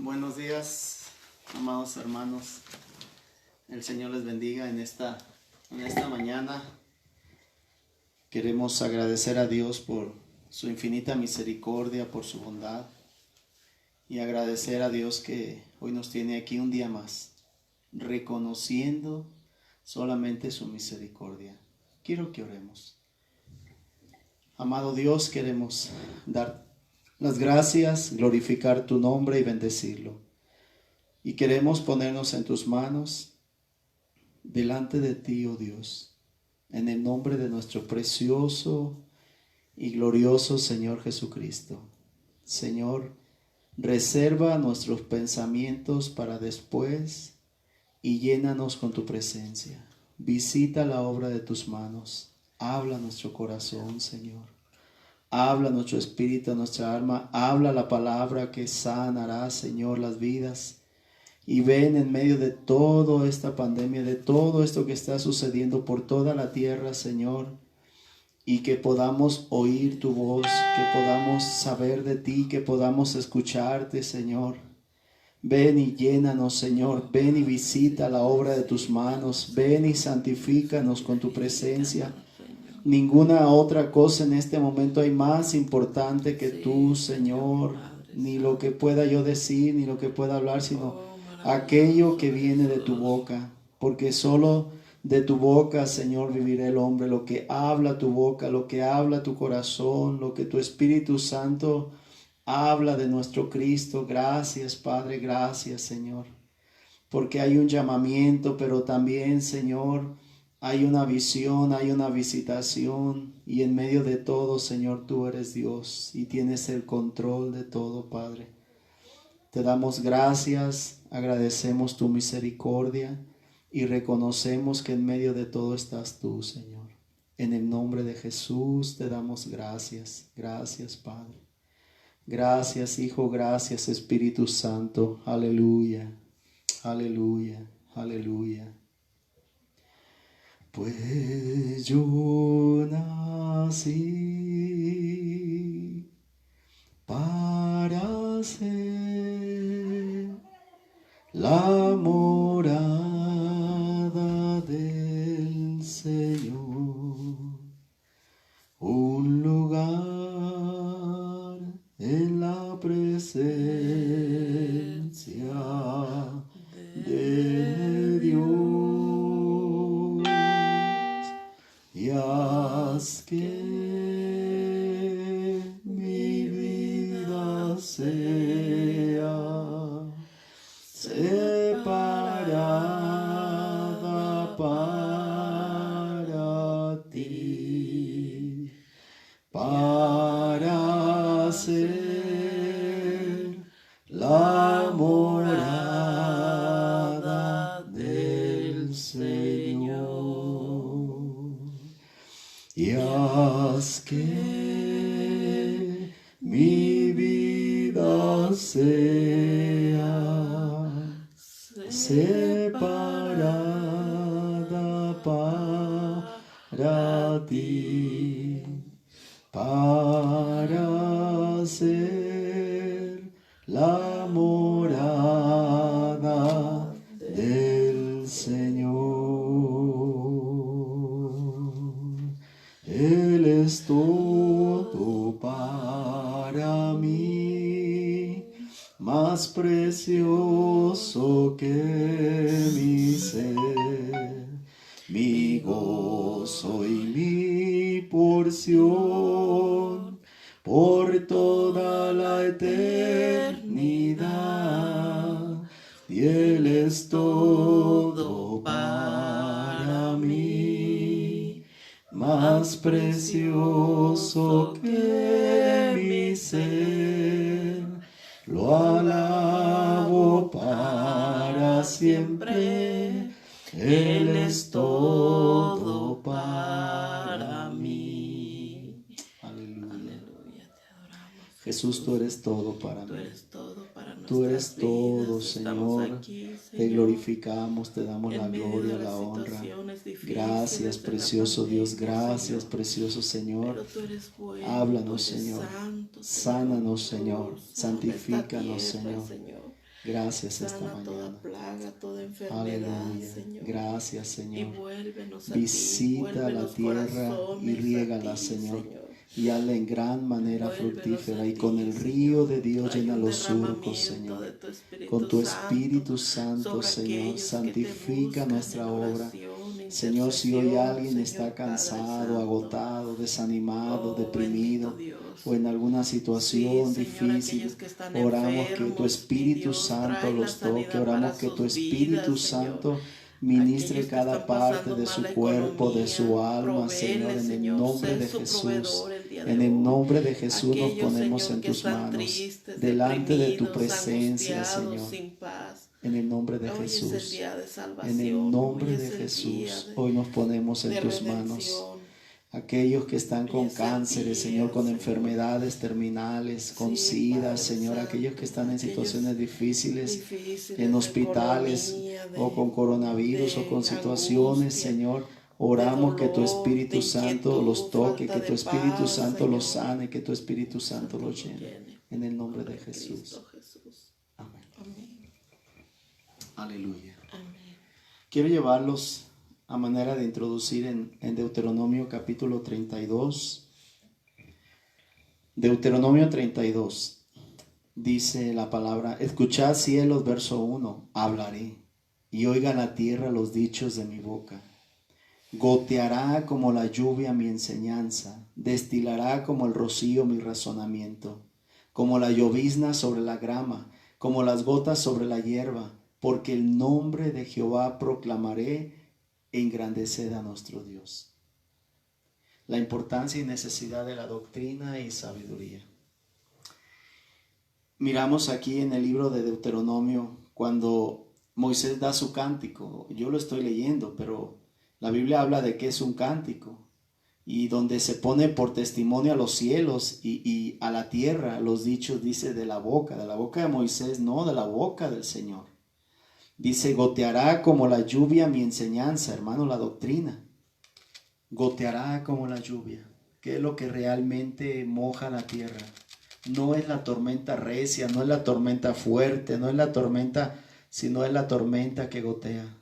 Buenos días, amados hermanos. El Señor les bendiga en esta mañana. Queremos agradecer a Dios por su infinita misericordia, por su bondad, y agradecer a Dios que hoy nos tiene aquí un día más, reconociendo solamente su misericordia. Quiero que oremos. Amado Dios, queremos dar las gracias, glorificar tu nombre y bendecirlo. Y queremos ponernos en tus manos, delante de ti, oh Dios, en el nombre de nuestro precioso y glorioso Señor Jesucristo. Señor, reserva nuestros pensamientos para después y llénanos con tu presencia. Visita la obra de tus manos. Habla nuestro corazón, Señor. Habla nuestro espíritu, nuestra alma. Habla la palabra que sanará, Señor, las vidas. Y ven en medio de toda esta pandemia, de todo esto que está sucediendo por toda la tierra, Señor, y que podamos oír tu voz, que podamos saber de ti, que podamos escucharte, Señor. Ven y llénanos, Señor. Ven y visita la obra de tus manos. Ven y santifícanos con tu presencia. Ninguna otra cosa en este momento hay más importante que tú, Señor. Ni lo que pueda yo decir, ni lo que pueda hablar, sino aquello que viene de tu boca. Porque solo de tu boca, Señor, vivirá el hombre. Lo que habla tu boca, lo que habla tu corazón, lo que tu Espíritu Santo habla de nuestro Cristo. Gracias, Padre, gracias, Señor. Porque hay un llamamiento, pero también, Señor, hay una visión, hay una visitación, y en medio de todo, Señor, tú eres Dios y tienes el control de todo, Padre. Te damos gracias, agradecemos tu misericordia y reconocemos que en medio de todo estás tú, Señor. En el nombre de Jesús te damos gracias. Gracias, Padre. Gracias, Hijo, gracias, Espíritu Santo. Aleluya, aleluya, aleluya. Pues yo nací para ser la morada del Señor, un lugar en la presencia de Dios. Y haz que mi vida sea separada para ti, para ser la morada del Señor. Y haz que mi vida sea separada para ti, para ser la morada del Señor. Él es todo para mí, más precioso que mi ser, mi gozo y mi porción por toda la eternidad. Y Él es todo para mí, más precioso que mi ser. Lo alabo para siempre. Él es todo para mí. Aleluya. Aleluya, te adoramos. Jesús, tú eres todo para Tú mí. eres todo para nosotros. Tú eres todo, Señor. Aquí, Te glorificamos, te damos la gloria, la honra. Gracias, precioso Dios. Gracias, precioso Señor. Háblanos, Señor. Sánanos, Señor. Santifícanos, Señor. Gracias esta Sana toda mañana. plaga, toda enfermedad, Aleluya. Señor. Gracias, Y Señor. vuélvenos a Visita ti, vuelve la los tierra y corazones a riégala, ti, Señor. Señor. Y hazla en gran manera Vuélvelos fructífera. a Y con ti, el río de Señor. Dios Trae llena un los surcos, derramamiento Señor. de tu Espíritu Con tu Santo Espíritu Santo, sobre Señor, aquellos que te santifica buscan nuestra en obra. oración, Señor, si hoy intercesión, alguien está Señor Padre cansado, Santo. agotado, desanimado, Oh, bendito deprimido Dios. o en alguna Sí, situación Señor, difícil, aquellos que están oramos que tu enfermos, mi Espíritu Dios, Santo trae la los toque, sanidad para oramos que tu sus Espíritu vidas, Señor. Santo ministre Aquellos que cada están parte pasando de su mala cuerpo, de su economía, alma, Señor, provéele, en el Señor, nombre sé de su Jesús. proveedor el día de En el hoy. nombre de Jesús nos Aquellos, ponemos Señor, en que tus están manos, tristes, delante de tu deprimidos, presencia, angustiados, Señor. sin paz. En el nombre de Hoy es el Jesús. día de En el salvación, nombre hoy de es el día Jesús. Hoy nos ponemos en de tus manos. redención. Aquellos que están Hoy con es el cánceres, día, Señor, con Señor. enfermedades terminales, con Sí, SIDA, Padre Señor, aquellos Santo, que están en aquellos situaciones difíciles, difíciles en de hospitales economía, o con coronavirus o de con situaciones, angustia, Señor, de oramos que tu dolor, de Espíritu Santo los inquietud, toque, falta que de tu Espíritu paz, Santo los Señor. sane, que tu Espíritu Santo Santo los lo llene. llene. En el nombre de Cristo Jesús. Jesús. Amén. Amén. Aleluya. Amén. Quiero llevarlos a manera de introducir en Deuteronomio capítulo 32. Deuteronomio 32. Dice la palabra: escuchad cielos, verso 1, hablaré, y oiga la tierra los dichos de mi boca. Goteará como la lluvia mi enseñanza, destilará como el rocío mi razonamiento, como la llovizna sobre la grama, como las gotas sobre la hierba, porque el nombre de Jehová proclamaré, e engrandeced a nuestro Dios. La importancia y necesidad de la doctrina y sabiduría. Miramos aquí en el libro de Deuteronomio cuando Moisés da su cántico. Yo lo estoy leyendo, pero la Biblia habla de que es un cántico y donde se pone por testimonio a los cielos y a la tierra los dichos, dice, de la boca de Moisés, no de la boca del Señor. Dice: goteará como la lluvia mi enseñanza, hermano, la doctrina. Goteará como la lluvia. ¿Qué es lo que realmente moja la tierra? No es la tormenta recia, no es la tormenta fuerte, no es la tormenta, sino es la tormenta que gotea.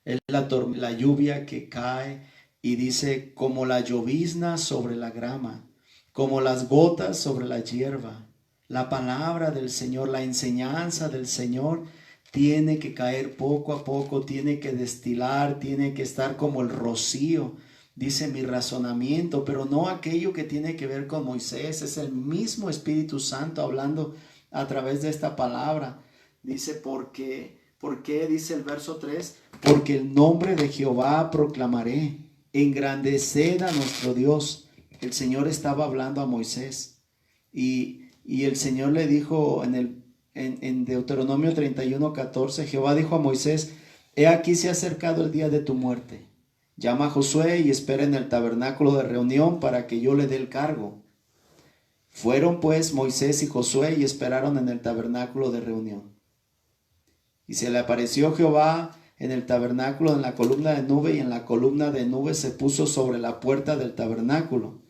Es la lluvia que cae y dice: como la llovizna sobre la grama, como las gotas sobre la hierba. La palabra del Señor, la enseñanza del Señor tiene que caer poco a poco, tiene que destilar, tiene que estar como el rocío. Dice mi razonamiento, pero no aquello que tiene que ver con Moisés. Es el mismo Espíritu Santo hablando a través de esta palabra. Dice: ¿por qué? Dice el verso 3, porque el nombre de Jehová proclamaré, engrandeced a nuestro Dios. El Señor estaba hablando a Moisés y el Señor le dijo en Deuteronomio 31:14, Jehová dijo a Moisés: he aquí se ha acercado el día de tu muerte. Llama a Josué y espera en el tabernáculo de reunión para que yo le dé el cargo. Fueron pues Moisés y Josué y esperaron en el tabernáculo de reunión. Y se le apareció Jehová en el tabernáculo en la columna de nube, y en la columna de nube se puso sobre la puerta del tabernáculo.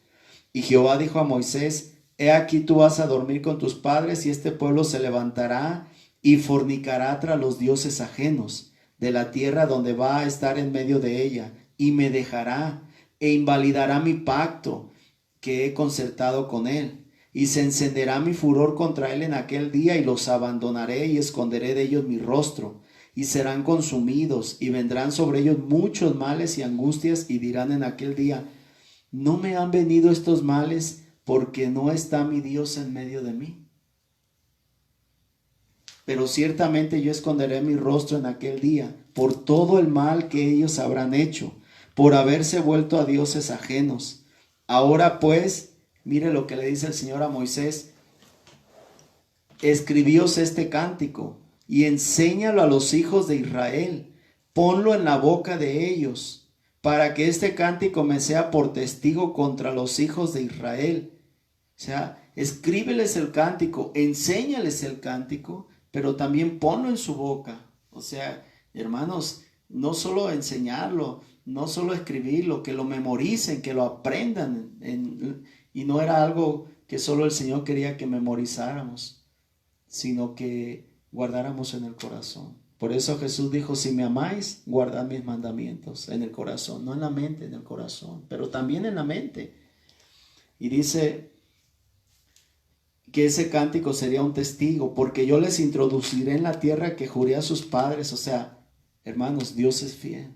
Y Jehová dijo a Moisés: he aquí tú vas a dormir con tus padres, y este pueblo se levantará y fornicará tras los dioses ajenos de la tierra donde va a estar en medio de ella, y me dejará e invalidará mi pacto que he concertado con él. Y se encenderá mi furor contra él en aquel día, y los abandonaré y esconderé de ellos mi rostro, y serán consumidos, y vendrán sobre ellos muchos males y angustias, y dirán en aquel día: ¿no me han venido estos males porque no está mi Dios en medio de mí? Pero ciertamente yo esconderé mi rostro en aquel día por todo el mal que ellos habrán hecho, por haberse vuelto a dioses ajenos. Ahora pues, mire lo que le dice el Señor a Moisés: escribíos este cántico y enséñalo a los hijos de Israel, ponlo en la boca de ellos, para que este cántico me sea por testigo contra los hijos de Israel. O sea, escríbeles el cántico, enséñales el cántico, pero también ponlo en su boca. O sea, hermanos, no solo enseñarlo, no solo escribirlo, que lo memoricen, que lo aprendan. Y no era algo que solo el Señor quería que memorizáramos, sino que guardáramos en el corazón. Por eso Jesús dijo, si me amáis, guardad mis mandamientos en el corazón, no en la mente, en el corazón, pero también en la mente. Y dice que ese cántico sería un testigo, porque yo les introduciré en la tierra que juré a sus padres. O sea, hermanos, Dios es fiel.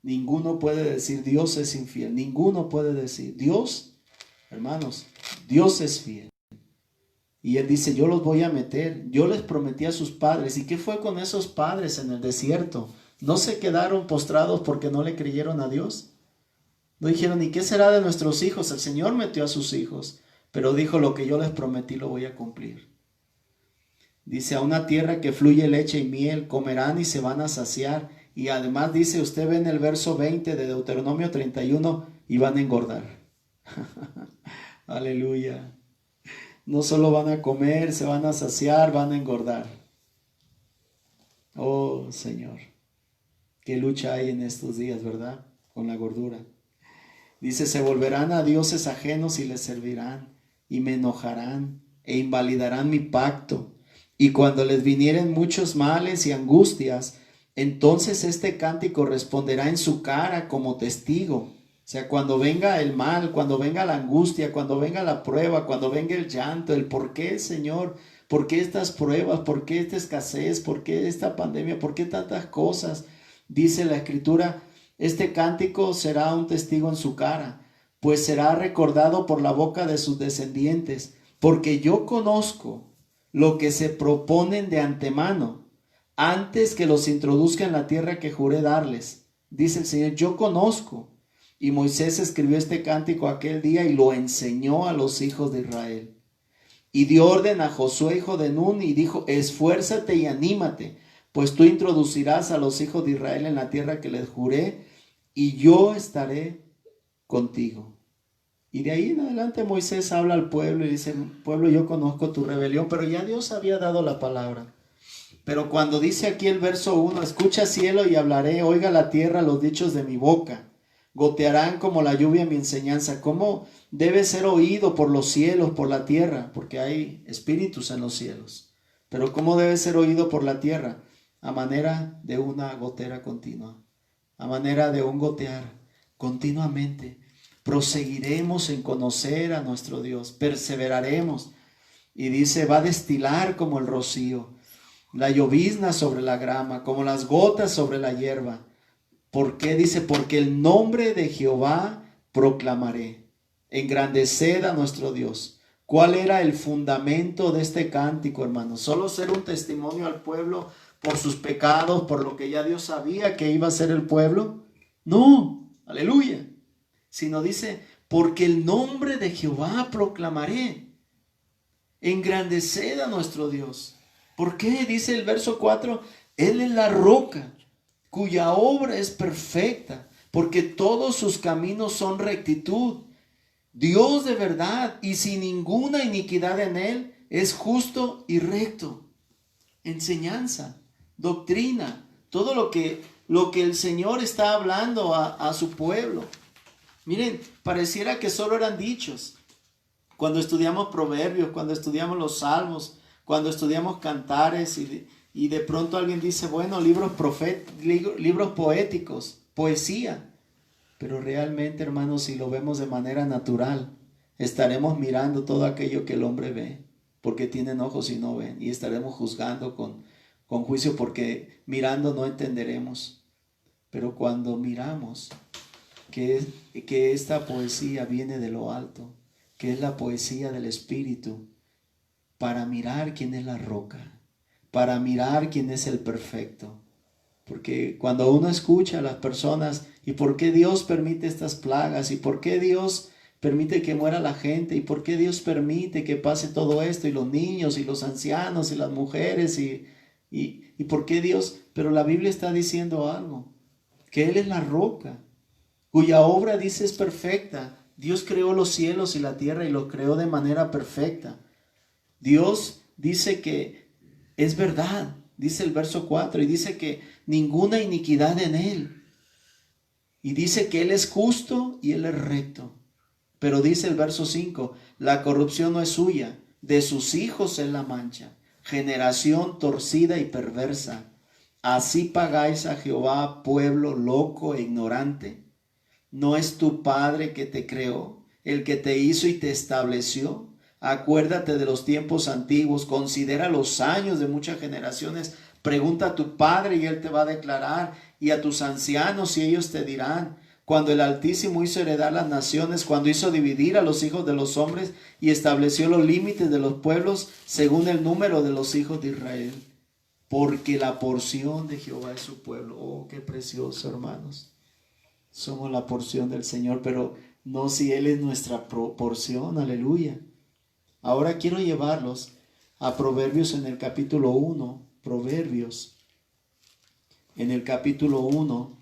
Ninguno puede decir Dios es infiel. Ninguno puede decir Dios, hermanos, Dios es fiel. Y Él dice, yo los voy a meter. Yo les prometí a sus padres. ¿Y qué fue con esos padres en el desierto? ¿No se quedaron postrados porque no le creyeron a Dios? No dijeron, ¿y qué será de nuestros hijos? El Señor metió a sus hijos, pero dijo, lo que yo les prometí lo voy a cumplir. Dice, a una tierra que fluye leche y miel, comerán y se van a saciar. Y además dice, usted ve en el verso 20 de Deuteronomio 31, y van a engordar. Aleluya. No solo van a comer, se van a saciar, van a engordar. Oh Señor, qué lucha hay en estos días, ¿verdad? Con la gordura. Dice, se volverán a dioses ajenos y les servirán, y me enojarán, e invalidarán mi pacto. Y cuando les vinieren muchos males y angustias, entonces este cántico responderá en su cara como testigo. O sea, cuando venga el mal, cuando venga la angustia, cuando venga la prueba, cuando venga el llanto, el por qué, Señor, por qué estas pruebas, por qué esta escasez, por qué esta pandemia, por qué tantas cosas. Dice la Escritura, este cántico será un testigo en su cara, pues será recordado por la boca de sus descendientes, porque yo conozco lo que se proponen de antemano, antes que los introduzca en la tierra que juré darles. Dice el Señor, yo conozco. Y Moisés escribió este cántico aquel día y lo enseñó a los hijos de Israel. Y dio orden a Josué, hijo de Nun, y dijo, esfuérzate y anímate, pues tú introducirás a los hijos de Israel en la tierra que les juré, y yo estaré contigo. Y de ahí en adelante Moisés habla al pueblo y dice, pueblo, yo conozco tu rebelión, pero ya Dios había dado la palabra. Pero cuando dice aquí el verso 1, escucha cielo y hablaré, oiga la tierra los dichos de mi boca. Gotearán como la lluvia mi enseñanza. ¿Cómo debe ser oído por los cielos, por la tierra? Porque hay espíritus en los cielos. Pero ¿cómo debe ser oído por la tierra? A manera de una gotera continua. A manera de un gotear continuamente. Proseguiremos en conocer a nuestro Dios. Perseveraremos. Y dice, va a destilar como el rocío, la llovizna sobre la grama, como las gotas sobre la hierba. ¿Por qué? Dice, porque el nombre de Jehová proclamaré. Engrandeced a nuestro Dios. ¿Cuál era el fundamento de este cántico, hermanos? ¿Solo ser un testimonio al pueblo por sus pecados, por lo que ya Dios sabía que iba a ser el pueblo? No, aleluya. Sino dice, porque el nombre de Jehová proclamaré. Engrandeced a nuestro Dios. ¿Por qué? Dice el verso 4, Él es la roca, cuya obra es perfecta, porque todos sus caminos son rectitud. Dios de verdad y sin ninguna iniquidad en Él, es justo y recto. Enseñanza, doctrina, todo lo que el Señor está hablando a su pueblo. Miren, pareciera que solo eran dichos. Cuando estudiamos proverbios, cuando estudiamos los salmos, cuando estudiamos cantares y de pronto alguien dice, bueno, libros poéticos, poesía. Pero realmente, hermanos, si lo vemos de manera natural, estaremos mirando todo aquello que el hombre ve, porque tienen ojos y no ven, y estaremos juzgando con juicio, porque mirando no entenderemos. Pero cuando miramos que esta poesía viene de lo alto, que es la poesía del Espíritu, para mirar quién es la roca, para mirar quién es el perfecto. Porque cuando uno escucha a las personas, ¿y por qué Dios permite estas plagas? ¿Y por qué Dios permite que muera la gente? ¿Y por qué Dios permite que pase todo esto? Y los niños, y los ancianos, y las mujeres, y por qué Dios... Pero la Biblia está diciendo algo, que Él es la roca, cuya obra, dice, es perfecta. Dios creó los cielos y la tierra y los creó de manera perfecta. Dios dice que es verdad, dice el verso 4, y dice que ninguna iniquidad en Él. Y dice que Él es justo y Él es recto. Pero dice el verso 5, la corrupción no es suya, de sus hijos es la mancha. generación torcida y perversa. ¿Así pagáis a Jehová, pueblo loco e ignorante? ¿No es tu Padre que te creó, el que te hizo y te estableció? Acuérdate de los tiempos antiguos, considera los años de muchas generaciones. Pregunta a tu Padre y Él te va a declarar, y a tus ancianos y ellos te dirán. Cuando el Altísimo hizo heredar las naciones, cuando hizo dividir a los hijos de los hombres y estableció los límites de los pueblos según el número de los hijos de Israel. Porque la porción de Jehová es su pueblo. Oh, qué precioso, hermanos. Somos la porción del Señor, pero no si Él es nuestra porción. Aleluya. Ahora quiero llevarlos a Proverbios en el capítulo 1. Proverbios en el capítulo 1.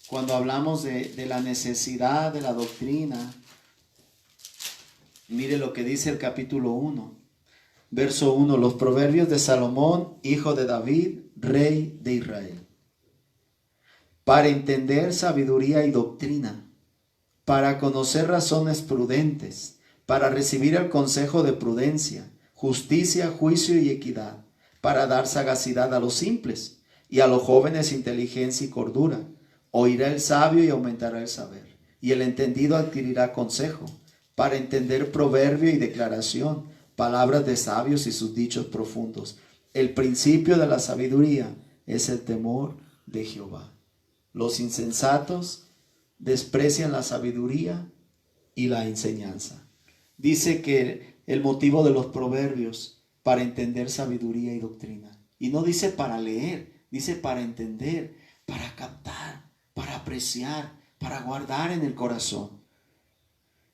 Cuando hablamos de la necesidad de la doctrina, mire lo que dice el capítulo 1. Verso 1, los proverbios de Salomón, hijo de David, rey de Israel. Para entender sabiduría y doctrina, para conocer razones prudentes, para recibir el consejo de prudencia, justicia, juicio y equidad, para dar sagacidad a los simples y a los jóvenes inteligencia y cordura. Oirá el sabio y aumentará el saber, y el entendido adquirirá consejo, para entender proverbio y declaración, palabras de sabios y sus dichos profundos. El principio de la sabiduría es el temor de Jehová. Los insensatos desprecian la sabiduría y la enseñanza. Dice que el motivo de los proverbios para entender sabiduría y doctrina. Y no dice para leer, dice para entender, para captar, para apreciar, para guardar en el corazón.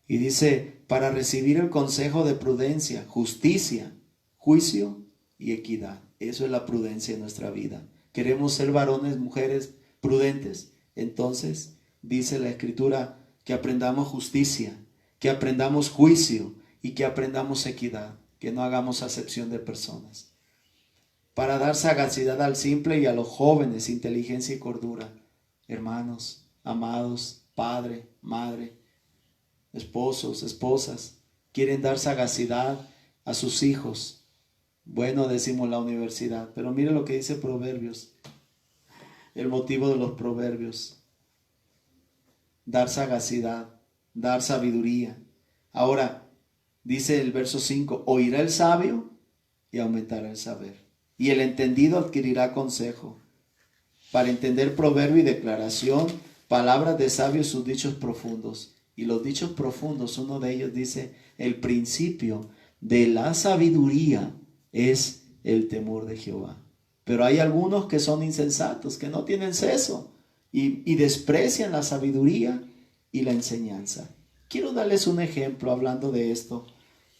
Y dice, para recibir el consejo de prudencia, justicia, juicio y equidad. Eso es la prudencia en nuestra vida. ¿Queremos ser varones, mujeres prudentes? Entonces, dice la Escritura, que aprendamos justicia, que aprendamos juicio y que aprendamos equidad, que no hagamos acepción de personas. Para dar sagacidad al simple y a los jóvenes, inteligencia y cordura. Hermanos, amados, padre, madre, esposos, esposas, quieren dar sagacidad a sus hijos. Bueno, decimos la universidad, pero mire lo que dice Proverbios. El motivo de los proverbios: dar sagacidad, dar sabiduría. Ahora, dice el verso 5, oirá el sabio y aumentará el saber, y el entendido adquirirá consejo. Para entender proverbio y declaración, palabras de sabios, sus dichos profundos. Y los dichos profundos, uno de ellos dice, el principio de la sabiduría es el temor de Jehová. Pero hay algunos que son insensatos, que no tienen seso y desprecian la sabiduría y la enseñanza. Quiero darles un ejemplo hablando de esto.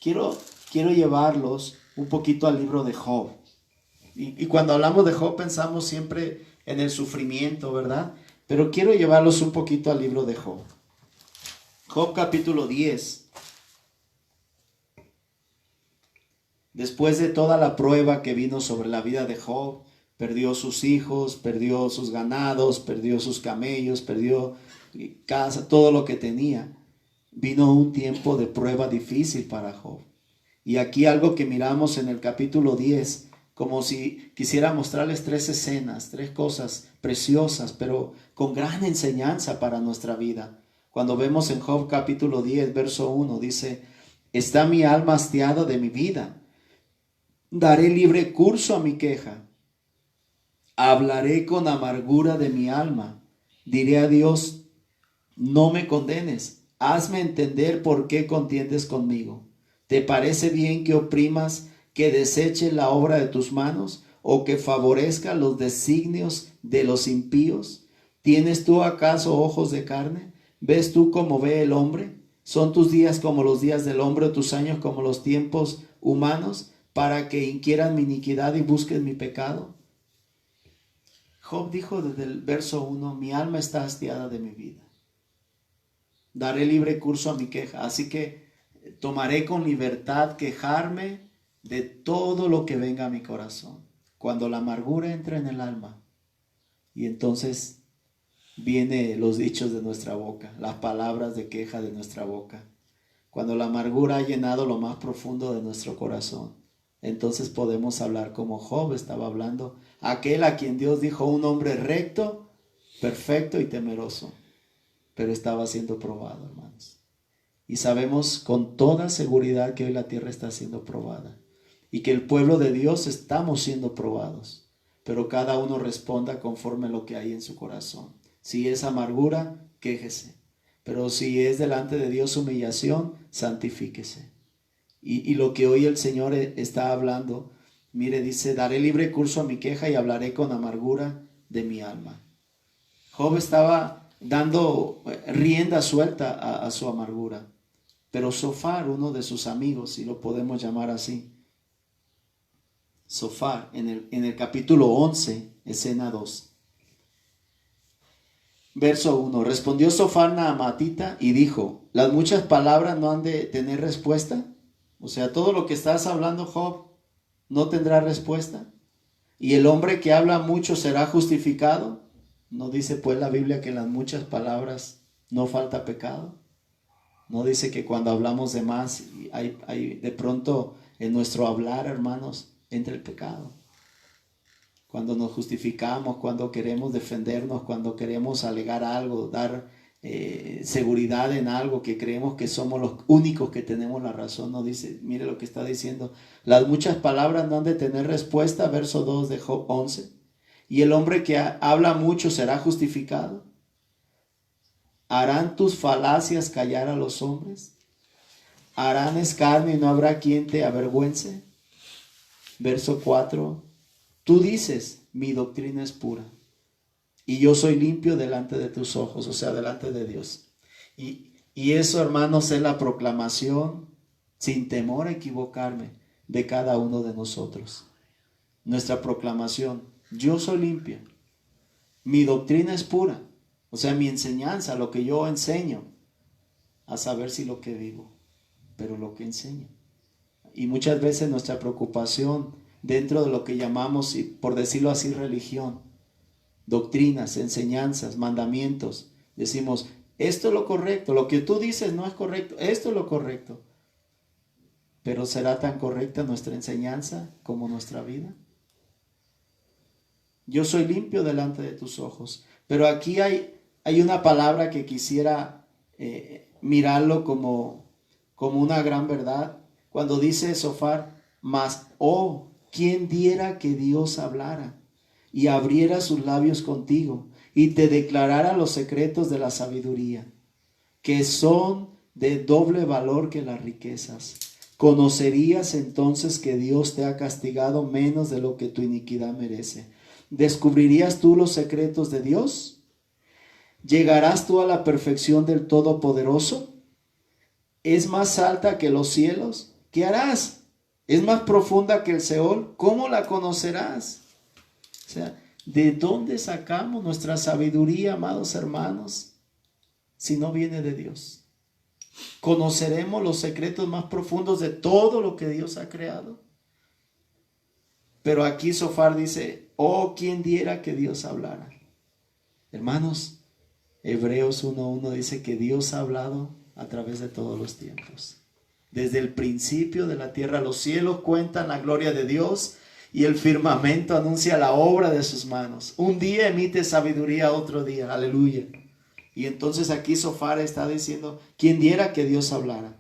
Quiero llevarlos un poquito al libro de Job. Y cuando hablamos de Job pensamos siempre en el sufrimiento, ¿verdad? Pero quiero llevarlos un poquito al libro de Job. Job capítulo 10. Después de toda la prueba que vino sobre la vida de Job, perdió sus hijos, perdió sus ganados, perdió sus camellos, perdió casa, todo lo que tenía. Vino un tiempo de prueba difícil para Job. Y aquí algo que miramos en el capítulo 10, como si quisiera mostrarles 3 escenas, 3 cosas preciosas, pero con gran enseñanza para nuestra vida. Cuando vemos en Job capítulo 10, verso 1, dice, está mi alma hastiada de mi vida, daré libre curso a mi queja, hablaré con amargura de mi alma, diré a Dios, no me condenes, hazme entender por qué contiendes conmigo. ¿Te parece bien que oprimas, que deseche la obra de tus manos, o que favorezca los designios de los impíos? ¿Tienes tú acaso ojos de carne? ¿Ves tú cómo ve el hombre? ¿Son tus días como los días del hombre, o tus años como los tiempos humanos, para que inquieran mi iniquidad y busquen mi pecado? Job dijo desde el verso 1, mi alma está hastiada de mi vida. Daré libre curso a mi queja, así que tomaré con libertad quejarme de todo lo que venga a mi corazón. Cuando la amargura entra en el alma, y entonces vienen los dichos de nuestra boca, las palabras de queja de nuestra boca. Cuando la amargura ha llenado lo más profundo de nuestro corazón, entonces podemos hablar como Job estaba hablando, aquel a quien Dios dijo un hombre recto, perfecto y temeroso, pero estaba siendo probado, hermanos. Y sabemos con toda seguridad que hoy la tierra está siendo probada y que el pueblo de Dios estamos siendo probados, pero cada uno responda conforme a lo que hay en su corazón. Si es amargura, quéjese, pero si es delante de Dios humillación, santifíquese. Y lo que hoy el Señor está hablando, mire, dice, daré libre curso a mi queja y hablaré con amargura de mi alma. Job estaba dando rienda suelta a su amargura. Pero Zofar, uno de sus amigos, si lo podemos llamar así, Zofar, en el capítulo 11, escena 2, verso 1, respondió Zofar Naamatita y dijo, ¿las muchas palabras no han de tener respuesta? O sea, todo lo que estás hablando, Job, no tendrá respuesta. ¿Y el hombre que habla mucho será justificado? ¿No dice pues la Biblia que en las muchas palabras no falta pecado? ¿No dice que cuando hablamos de más, hay de pronto en nuestro hablar, hermanos, entra el pecado? Cuando nos justificamos, cuando queremos defendernos, cuando queremos alegar algo, dar seguridad en algo que creemos que somos los únicos que tenemos la razón, no dice, mire lo que está diciendo, las muchas palabras no han de tener respuesta, verso 2 de Job 11, y el hombre que habla mucho será justificado. ¿Harán tus falacias callar a los hombres? ¿Harán escarnio y no habrá quien te avergüence? Verso 4. Tú dices, mi doctrina es pura y yo soy limpio delante de tus ojos, o sea, delante de Dios. Y eso, hermanos, es la proclamación, sin temor a equivocarme, de cada uno de nosotros. Nuestra proclamación, yo soy limpio, mi doctrina es pura. O sea, mi enseñanza, lo que yo enseño, a saber si lo que digo, pero lo que enseño. Y muchas veces nuestra preocupación dentro de lo que llamamos, por decirlo así, religión, doctrinas, enseñanzas, mandamientos, decimos, esto es lo correcto, lo que tú dices no es correcto, esto es lo correcto. Pero ¿será tan correcta nuestra enseñanza como nuestra vida? Yo soy limpio delante de tus ojos, pero aquí hay una palabra que quisiera mirarlo como una gran verdad. Cuando dice Zofar, mas, oh, ¿quién diera que Dios hablara y abriera sus labios contigo y te declarara los secretos de la sabiduría, que son de doble valor que las riquezas? Conocerías entonces que Dios te ha castigado menos de lo que tu iniquidad merece. ¿Descubrirías tú los secretos de Dios? ¿Llegarás tú a la perfección del Todopoderoso? ¿Es más alta que los cielos? ¿Qué harás? ¿Es más profunda que el Seol? ¿Cómo la conocerás? O sea, ¿de dónde sacamos nuestra sabiduría, amados hermanos, si no viene de Dios? ¿Conoceremos los secretos más profundos de todo lo que Dios ha creado? Pero aquí Zofar dice, oh, ¿quién diera que Dios hablara? Hermanos, Hebreos 1:1 dice que Dios ha hablado a través de todos los tiempos. Desde el principio de la tierra, los cielos cuentan la gloria de Dios y el firmamento anuncia la obra de sus manos. Un día emite sabiduría, otro día. Aleluya. Y entonces aquí Zofar está diciendo, ¿quién diera que Dios hablara?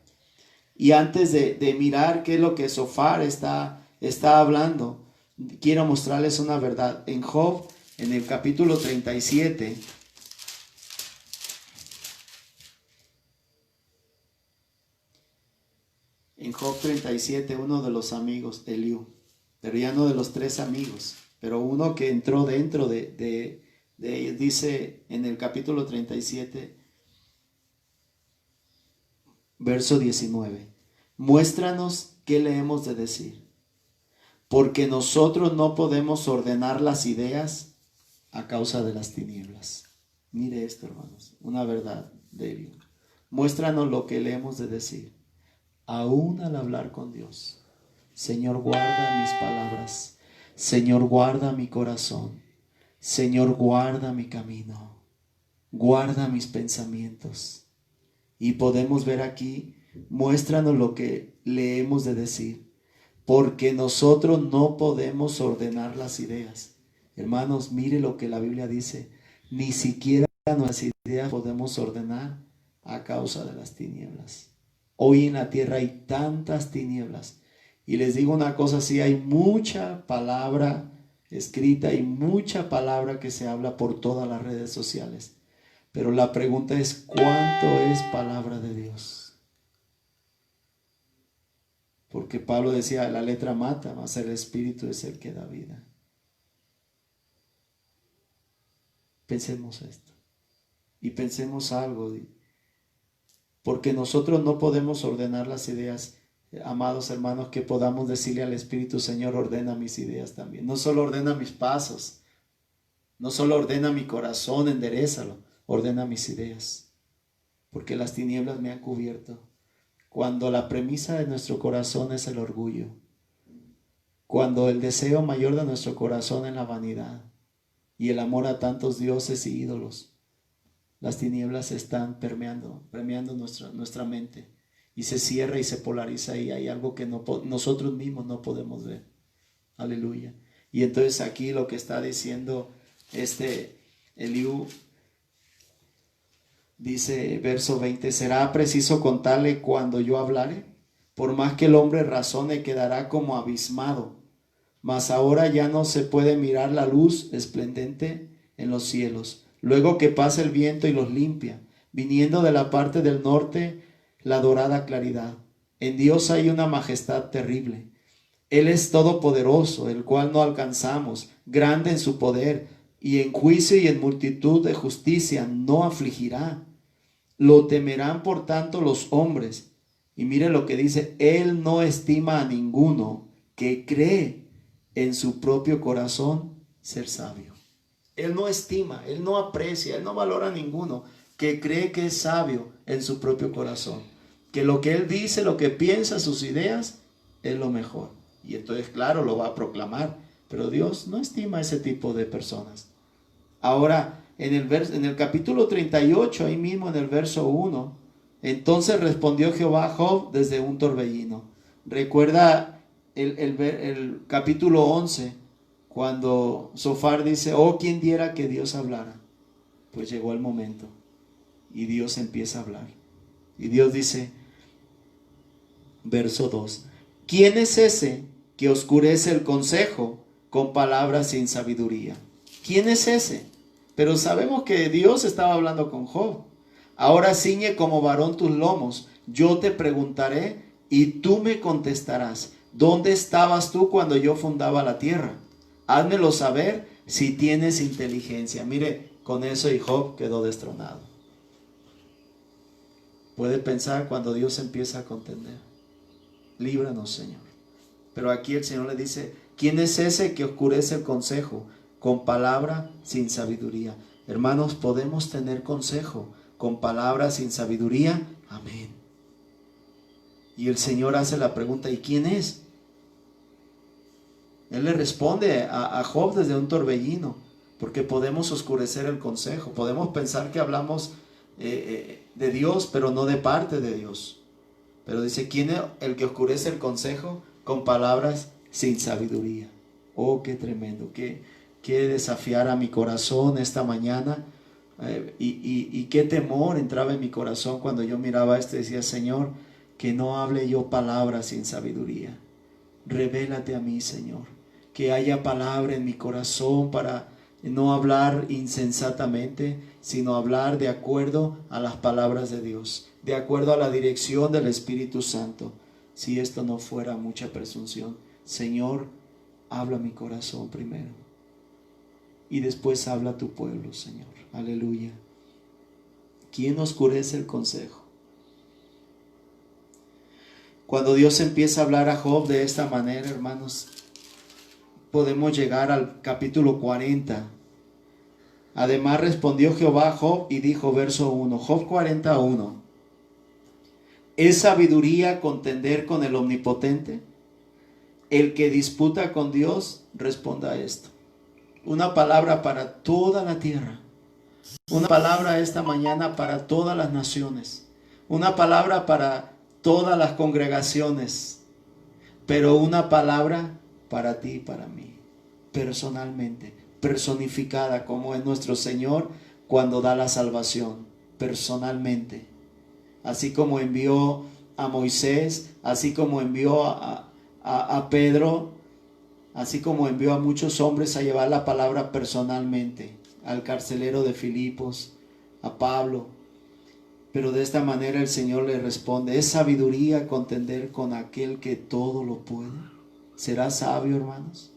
Y antes de mirar qué es lo que Zofar está hablando, quiero mostrarles una verdad. En Job, en el capítulo 37, en Job 37, uno de los amigos, Eliú, pero ya no de los tres amigos, pero uno que entró dentro de ellos, dice en el capítulo 37, verso 19, muéstranos qué le hemos de decir, porque nosotros no podemos ordenar las ideas a causa de las tinieblas. Mire esto, hermanos, una verdad de Eliú. Muéstranos lo que le hemos de decir. Aún al hablar con Dios, Señor, guarda mis palabras, Señor, guarda mi corazón, Señor, guarda mi camino, guarda mis pensamientos. Y podemos ver aquí muéstranos lo que le hemos de decir, porque nosotros no podemos ordenar las ideas. Hermanos, mire lo que la Biblia dice, ni siquiera nuestras ideas podemos ordenar a causa de las tinieblas. Hoy en la tierra hay tantas tinieblas. Y les digo una cosa, sí, hay mucha palabra escrita y mucha palabra que se habla por todas las redes sociales. Pero la pregunta es, ¿cuánto es palabra de Dios? Porque Pablo decía, la letra mata, mas el Espíritu es el que da vida. Pensemos esto. Y pensemos algo. Porque nosotros no podemos ordenar las ideas, amados hermanos, que podamos decirle al Espíritu, Señor, ordena mis ideas también. No solo ordena mis pasos, no solo ordena mi corazón, enderézalo, ordena mis ideas. Porque las tinieblas me han cubierto. Cuando la premisa de nuestro corazón es el orgullo, cuando el deseo mayor de nuestro corazón es la vanidad y el amor a tantos dioses y ídolos, las tinieblas están permeando nuestra mente y se cierra y se polariza y hay algo que nosotros mismos no podemos ver. Aleluya. Y entonces aquí lo que está diciendo Eliú, dice verso 20, ¿será preciso contarle cuando yo hablare? Por más que el hombre razone, quedará como abismado. Mas ahora ya no se puede mirar la luz esplendente en los cielos. Luego que pasa el viento y los limpia, viniendo de la parte del norte la dorada claridad. En Dios hay una majestad terrible. Él es todopoderoso, el cual no alcanzamos, grande en su poder, y en juicio y en multitud de justicia no afligirá. Lo temerán por tanto los hombres. Y mire lo que dice, Él no estima a ninguno que cree en su propio corazón ser sabio. Él no estima, Él no aprecia, Él no valora a ninguno que cree que es sabio en su propio corazón. Que lo que Él dice, lo que piensa, sus ideas, es lo mejor. Y entonces, claro, lo va a proclamar. Pero Dios no estima a ese tipo de personas. Ahora, en el capítulo 38, ahí mismo en el verso 1, entonces respondió Jehová a Job desde un torbellino. Recuerda el capítulo 11, cuando Sofar dice, oh, ¿quién diera que Dios hablara? Pues llegó el momento y Dios empieza a hablar. Y Dios dice, verso 2, ¿quién es ese que oscurece el consejo con palabras sin sabiduría? ¿Quién es ese? Pero sabemos que Dios estaba hablando con Job. Ahora ciñe como varón tus lomos, yo te preguntaré y tú me contestarás. ¿Dónde estabas tú cuando yo fundaba la tierra? Házmelo saber si tienes inteligencia. Mire, con eso y Job quedó destronado. Puede pensar cuando Dios empieza a contender. Líbranos, Señor. Pero aquí el Señor le dice, ¿quién es ese que oscurece el consejo con palabra sin sabiduría? Hermanos, ¿podemos tener consejo con palabra sin sabiduría? Amén. Y el Señor hace la pregunta, ¿y quién es? Él le responde a Job desde un torbellino, porque podemos oscurecer el consejo, podemos pensar que hablamos de Dios, pero no de parte de Dios. Pero dice, ¿quién es el que oscurece el consejo con palabras sin sabiduría? Oh, qué tremendo, qué desafiar a mi corazón esta mañana, y qué temor entraba en mi corazón cuando yo miraba esto y decía, Señor, que no hable yo palabras sin sabiduría. Revélate a mí, Señor, que haya palabra en mi corazón para no hablar insensatamente, sino hablar de acuerdo a las palabras de Dios, de acuerdo a la dirección del Espíritu Santo. Si esto no fuera mucha presunción, Señor, habla mi corazón primero y después habla a tu pueblo, Señor. Aleluya. ¿Quién oscurece el consejo? Cuando Dios empieza a hablar a Job de esta manera, hermanos, podemos llegar al capítulo 40. Además respondió Jehová a Job y dijo, verso 1, Job 41. ¿Es sabiduría contender con el Omnipotente? El que disputa con Dios, responda a esto. Una palabra para toda la tierra. Una palabra esta mañana para todas las naciones. Una palabra para todas las congregaciones, pero una palabra para ti y para mí, personalmente, personificada como es nuestro Señor cuando da la salvación, personalmente. Así como envió a Moisés, así como envió a Pedro, así como envió a muchos hombres a llevar la palabra personalmente, al carcelero de Filipos, a Pablo. Pero de esta manera el Señor le responde: ¿es sabiduría contender con aquel que todo lo puede? ¿Será sabio, hermanos?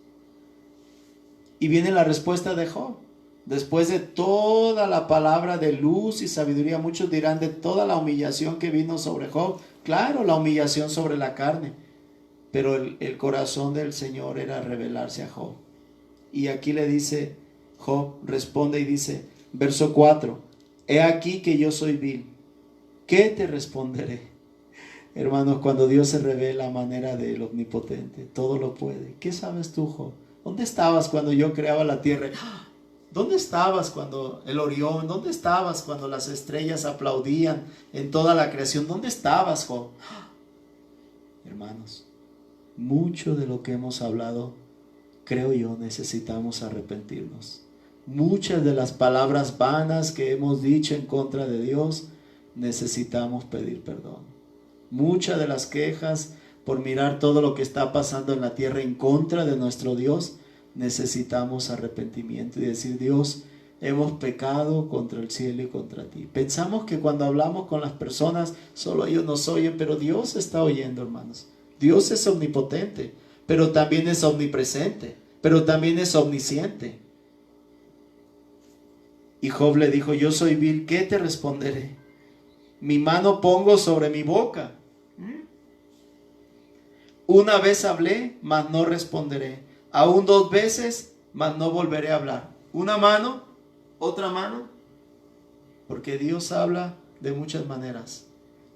Y viene la respuesta de Job. Después de toda la palabra de luz y sabiduría, muchos dirán de toda la humillación que vino sobre Job. Claro, la humillación sobre la carne, pero el corazón del Señor era revelarse a Job. Y aquí le dice, Job responde y dice, verso 4, he aquí que yo soy vil, ¿qué te responderé? Hermanos, cuando Dios se revela a manera del omnipotente, todo lo puede. ¿Qué sabes tú, Job? ¿Dónde estabas cuando yo creaba la tierra? ¿Dónde estabas cuando el Orión? ¿Dónde estabas cuando las estrellas aplaudían en toda la creación? ¿Dónde estabas, Job? Hermanos, mucho de lo que hemos hablado, creo yo, necesitamos arrepentirnos. Muchas de las palabras vanas que hemos dicho en contra de Dios, necesitamos pedir perdón. Muchas de las quejas por mirar todo lo que está pasando en la tierra en contra de nuestro Dios, necesitamos arrepentimiento y decir, Dios, hemos pecado contra el cielo y contra ti. Pensamos que cuando hablamos con las personas, solo ellos nos oyen, pero Dios está oyendo, hermanos. Dios es omnipotente, pero también es omnipresente, pero también es omnisciente. Y Job le dijo, yo soy vil, ¿qué te responderé? Mi mano pongo sobre mi boca. Una vez hablé, mas no responderé. Aún 2 veces, mas no volveré a hablar. Una mano, otra mano. Porque Dios habla de muchas maneras.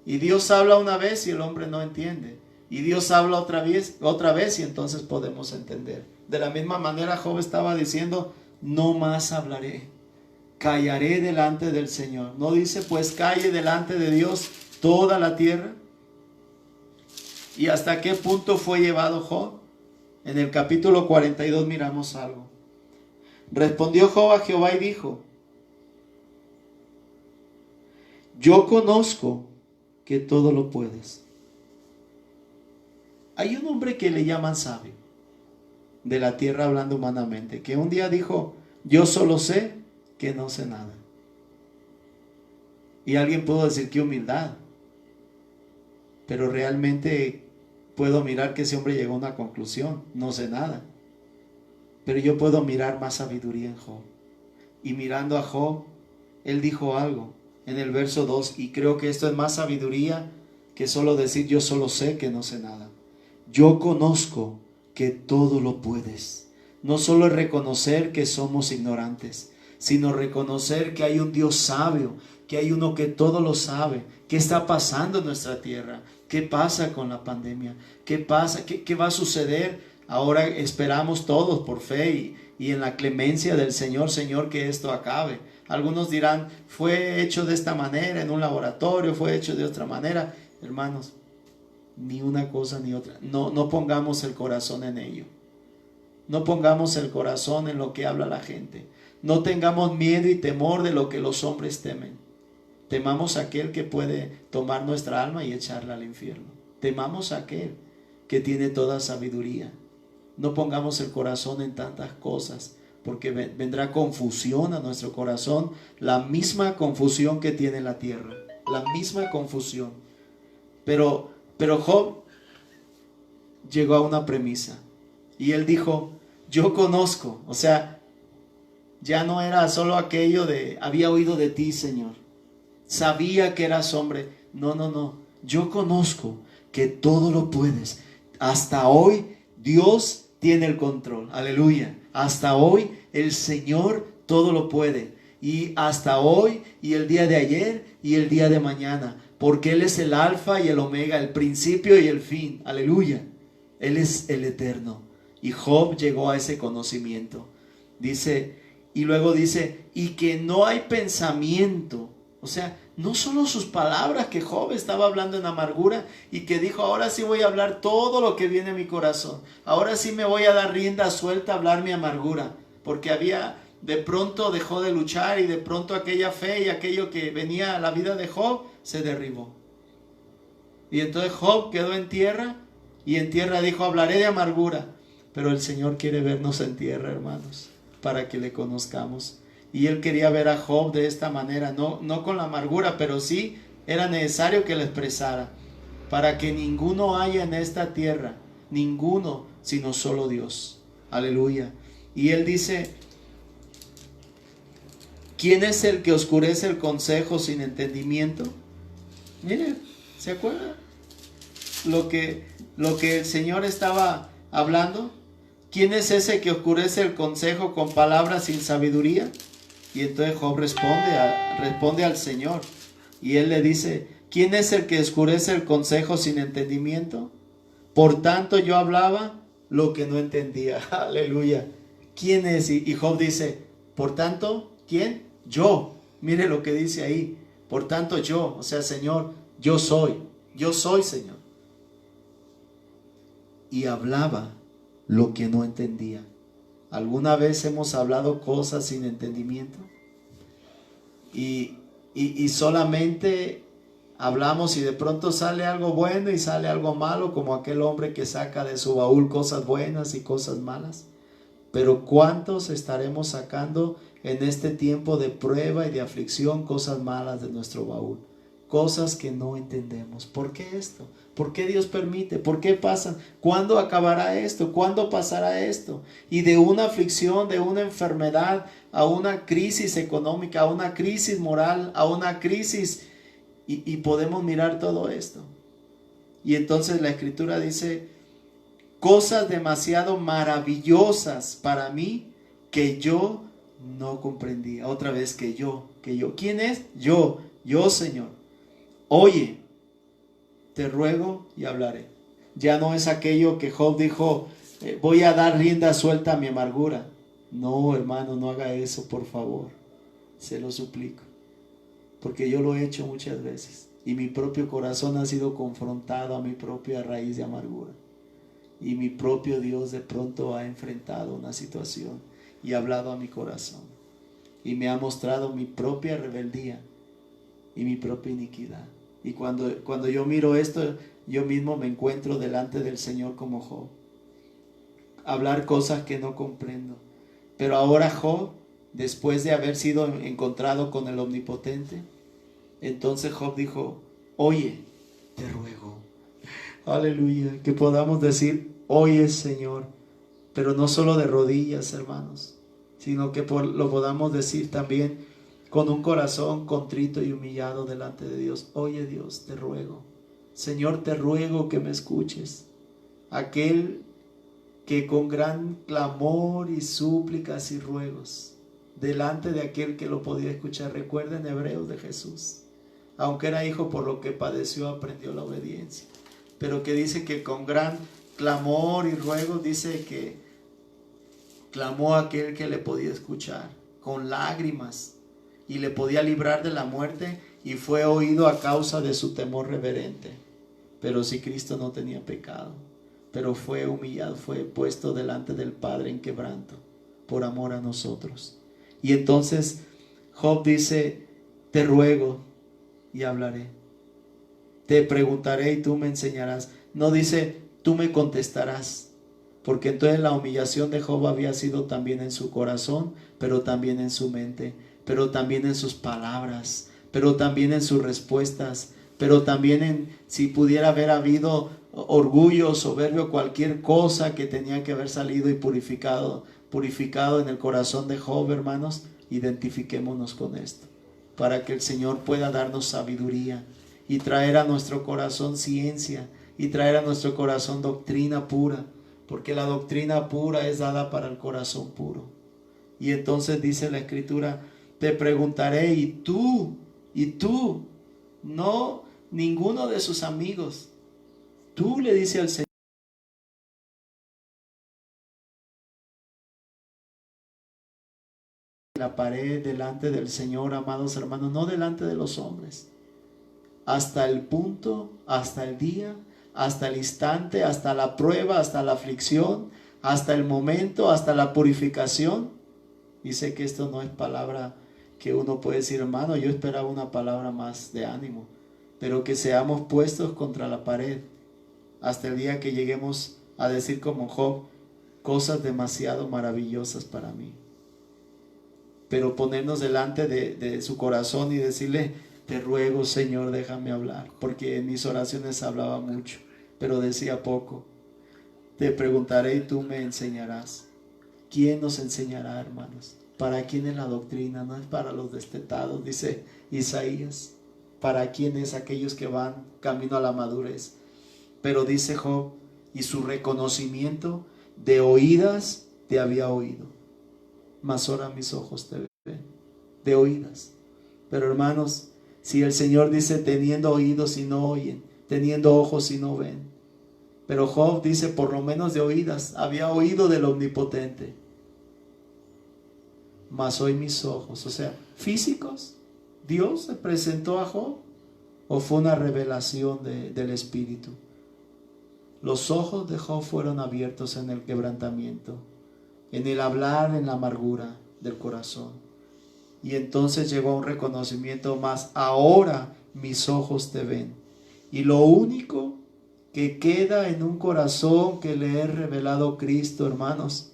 Y Dios habla una vez y el hombre no entiende. Y Dios habla otra vez y entonces podemos entender. De la misma manera Job estaba diciendo, no más hablaré. Callaré delante del Señor. ¿No dice pues calle delante de Dios toda la tierra? ¿Y hasta qué punto fue llevado Job? En el capítulo 42 miramos algo. Respondió Job a Jehová y dijo, yo conozco que todo lo puedes. Hay un hombre que le llaman sabio de la tierra hablando humanamente, que un día dijo, yo solo sé que no sé nada. Y alguien pudo decir, qué humildad. Pero realmente puedo mirar que ese hombre llegó a una conclusión, no sé nada. Pero yo puedo mirar más sabiduría en Job. Y mirando a Job, él dijo algo en el verso 2, y creo que esto es más sabiduría que solo decir yo solo sé que no sé nada. Yo conozco que todo lo puedes. No solo es reconocer que somos ignorantes, sino reconocer que hay un Dios sabio, que hay uno que todo lo sabe. ¿Qué está pasando en nuestra tierra? ¿Qué pasa con la pandemia? ¿Qué pasa? ¿Qué va a suceder? Ahora esperamos todos por fe y en la clemencia del Señor, Señor, que esto acabe. Algunos dirán, fue hecho de esta manera en un laboratorio, fue hecho de otra manera. Hermanos, ni una cosa ni otra. No pongamos el corazón en ello. No pongamos el corazón en lo que habla la gente. No tengamos miedo y temor de lo que los hombres temen. Temamos a aquel que puede tomar nuestra alma y echarla al infierno. Temamos a aquel que tiene toda sabiduría. No pongamos el corazón en tantas cosas, porque vendrá confusión a nuestro corazón, la misma confusión que tiene la tierra, la misma confusión. Pero Job llegó a una premisa y él dijo, yo conozco, o sea, ya no era solo aquello de, había oído de ti, Señor, sabía que eras hombre, no, yo conozco que todo lo puedes. Hasta hoy Dios tiene el control, aleluya, hasta hoy el Señor todo lo puede, y hasta hoy y el día de ayer y el día de mañana, porque Él es el alfa y el omega, el principio y el fin, aleluya, Él es el eterno. Y Job llegó a ese conocimiento, dice, y luego dice, y que no hay pensamiento O sea, no solo sus palabras, que Job estaba hablando en amargura y que dijo, ahora sí voy a hablar todo lo que viene a mi corazón. Ahora sí me voy a dar rienda suelta a hablar mi amargura. Porque de pronto dejó de luchar y de pronto aquella fe y aquello que venía a la vida de Job se derribó. Y entonces Job quedó en tierra y en tierra dijo, hablaré de amargura. Pero el Señor quiere vernos en tierra, hermanos, para que le conozcamos. Y él quería ver a Job de esta manera, no con la amargura, pero sí era necesario que le expresara, para que ninguno haya en esta tierra, ninguno, sino solo Dios. Aleluya. Y él dice, ¿quién es el que oscurece el consejo sin entendimiento? Miren, ¿se acuerdan? Lo que el Señor estaba hablando. ¿Quién es ese que oscurece el consejo con palabras sin sabiduría? Y entonces Job responde al Señor. Y él le dice, ¿quién es el que oscurece el consejo sin entendimiento? Por tanto yo hablaba lo que no entendía. Aleluya. ¿Quién es? Y Job dice, por tanto, ¿quién? Yo. Mire lo que dice ahí. Por tanto yo, o sea, Señor, yo soy Señor. Y hablaba lo que no entendía. ¿Alguna vez hemos hablado cosas sin entendimiento? Y solamente hablamos y de pronto sale algo bueno y sale algo malo, como aquel hombre que saca de su baúl cosas buenas y cosas malas. Pero ¿cuántos estaremos sacando en este tiempo de prueba y de aflicción cosas malas de nuestro baúl? Cosas que no entendemos. ¿Por qué esto? ¿Por qué Dios permite? ¿Por qué pasan? ¿Cuándo acabará esto? ¿Cuándo pasará esto? Y de una aflicción, de una enfermedad, a una crisis económica, a una crisis moral, a una crisis, y podemos mirar todo esto. Y entonces la Escritura dice, cosas demasiado maravillosas para mí que yo no comprendía. Otra vez que yo. ¿Quién es? Yo Señor. Oye, te ruego y hablaré. Ya no es aquello que Job dijo, voy a dar rienda suelta a mi amargura. No, hermano, no haga eso, por favor. Se lo suplico. Porque yo lo he hecho muchas veces. Y mi propio corazón ha sido confrontado a mi propia raíz de amargura. Y mi propio Dios de pronto ha enfrentado una situación y ha hablado a mi corazón. Y me ha mostrado mi propia rebeldía y mi propia iniquidad. Y cuando yo miro esto, yo mismo me encuentro delante del Señor como Job. Hablar cosas que no comprendo. Pero ahora Job, después de haber sido encontrado con el Omnipotente, entonces Job dijo, oye, te ruego. Aleluya, que podamos decir, oye Señor, pero no solo de rodillas, hermanos, sino que lo podamos decir también con un corazón contrito y humillado delante de Dios. Oye Dios, te ruego. Señor, te ruego que me escuches. Aquel que con gran clamor y súplicas y ruegos, delante de aquel que lo podía escuchar. Recuerden Hebreos de Jesús. Aunque era hijo, por lo que padeció, aprendió la obediencia. Pero que dice que con gran clamor y ruegos, dice que clamó a aquel que le podía escuchar, con lágrimas, y le podía librar de la muerte, y fue oído a causa de su temor reverente. Pero si Cristo no tenía pecado, pero fue humillado, fue puesto delante del Padre en quebranto, por amor a nosotros. Y entonces Job dice, te ruego y hablaré, te preguntaré y tú me enseñarás. No dice, tú me contestarás, porque entonces la humillación de Job había sido también en su corazón, pero también en su mente, pero también en sus palabras, pero también en sus respuestas, pero también en si pudiera haber habido orgullo, soberbio, cualquier cosa que tenía que haber salido y purificado en el corazón de Job, hermanos. Identifiquémonos con esto, para que el Señor pueda darnos sabiduría y traer a nuestro corazón ciencia y traer a nuestro corazón doctrina pura, porque la doctrina pura es dada para el corazón puro. Y entonces dice la Escritura, te preguntaré y tú, no ninguno de sus amigos, tú le dice al Señor, la pared delante del Señor, amados hermanos, no delante de los hombres, hasta el punto, hasta el día, hasta el instante, hasta la prueba, hasta la aflicción, hasta el momento, hasta la purificación. Y sé que esto no es palabra que uno puede decir, hermano, yo esperaba una palabra más de ánimo, pero que seamos puestos contra la pared hasta el día que lleguemos a decir como Job, cosas demasiado maravillosas para mí. Pero ponernos delante de su corazón y decirle, te ruego, Señor, déjame hablar, porque en mis oraciones hablaba mucho, pero decía poco. Te preguntaré y tú me enseñarás. ¿Quién nos enseñará, hermanos? ¿Para quién es la doctrina? No es para los destetados, dice Isaías. ¿Para quién es aquellos que van camino a la madurez? Pero dice Job, y su reconocimiento, de oídas te había oído, mas ahora mis ojos te ven. De oídas. Pero hermanos, si el Señor dice teniendo oídos y no oyen, teniendo ojos y no ven, pero Job dice por lo menos de oídas, había oído del Omnipotente, mas hoy mis ojos, o sea, físicos, Dios se presentó a Job, o fue una revelación del Espíritu. Los ojos de Job fueron abiertos en el quebrantamiento, en el hablar, en la amargura del corazón. Y entonces llegó a un reconocimiento más, ahora mis ojos te ven. Y lo único que queda en un corazón que le he revelado Cristo, hermanos,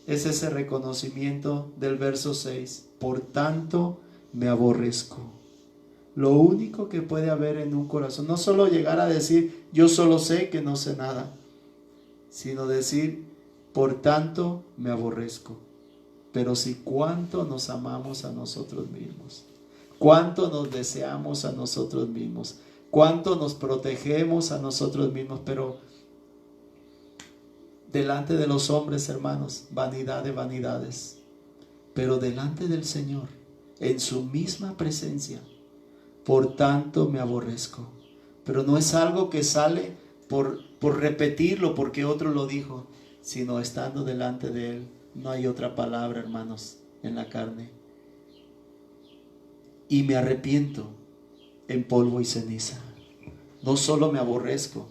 es ese reconocimiento del verso 6. Por tanto me aborrezco. Lo único que puede haber en un corazón, no solo llegar a decir, yo solo sé que no sé nada, sino decir, por tanto me aborrezco. Pero si cuánto nos amamos a nosotros mismos, cuánto nos deseamos a nosotros mismos, cuánto nos protegemos a nosotros mismos, pero delante de los hombres, hermanos, vanidad de vanidades, pero delante del Señor, en su misma presencia, por tanto me aborrezco. Pero no es algo que sale por repetirlo porque otro lo dijo, sino estando delante de Él. No hay otra palabra, hermanos, en la carne. Y me arrepiento en polvo y ceniza. No solo me aborrezco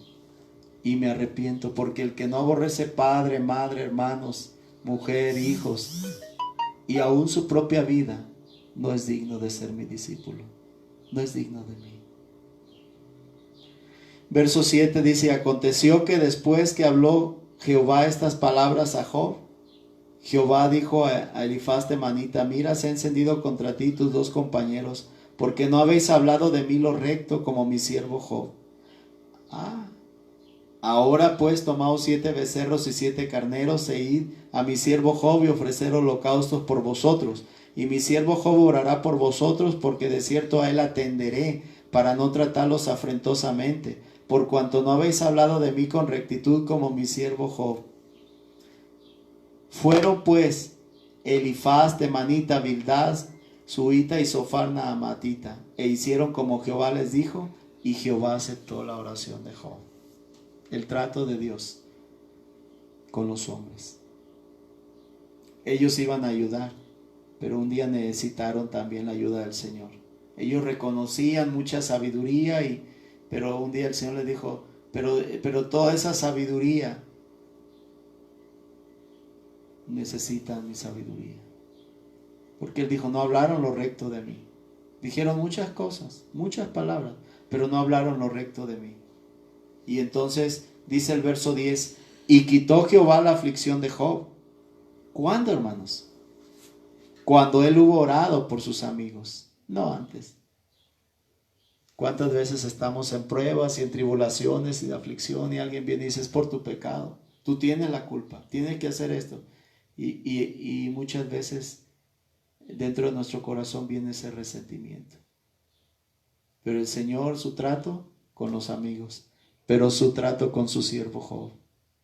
y me arrepiento, porque el que no aborrece padre, madre, hermanos, mujer, hijos y aún su propia vida, no es digno de ser mi discípulo, no es digno de mí. Verso 7 dice, aconteció que después que habló Jehová estas palabras a Job, Jehová dijo a Elifaz temanita, mira, se ha encendido contra ti tus dos compañeros, porque no habéis hablado de mí lo recto como mi siervo Job. Ahora pues tomaos 7 becerros y 7 carneros e id a mi siervo Job y ofrecer holocaustos por vosotros. Y mi siervo Job orará por vosotros, porque de cierto a él atenderé, para no tratarlos afrentosamente, por cuanto no habéis hablado de mí con rectitud como mi siervo Job. Fueron pues Elifaz temanita, Bildad suita y Sofar naamatita, e hicieron como Jehová les dijo, y Jehová aceptó la oración de Job. El trato de Dios con los hombres. Ellos iban a ayudar, pero un día necesitaron también la ayuda del Señor. Ellos reconocían mucha sabiduría, pero un día el Señor les dijo, pero toda esa sabiduría necesitan mi sabiduría. Porque Él dijo, no hablaron lo recto de mí. Dijeron muchas cosas, muchas palabras, pero no hablaron lo recto de mí. Y entonces dice el verso 10, y quitó Jehová la aflicción de Job. ¿Cuándo, hermanos? Cuando él hubo orado por sus amigos, no antes. ¿Cuántas veces estamos en pruebas y en tribulaciones y de aflicción y alguien viene y dice, es por tu pecado, tú tienes la culpa, tienes que hacer esto? Y muchas veces dentro de nuestro corazón viene ese resentimiento. Pero el Señor, su trato con los amigos, pero su trato con su siervo Job,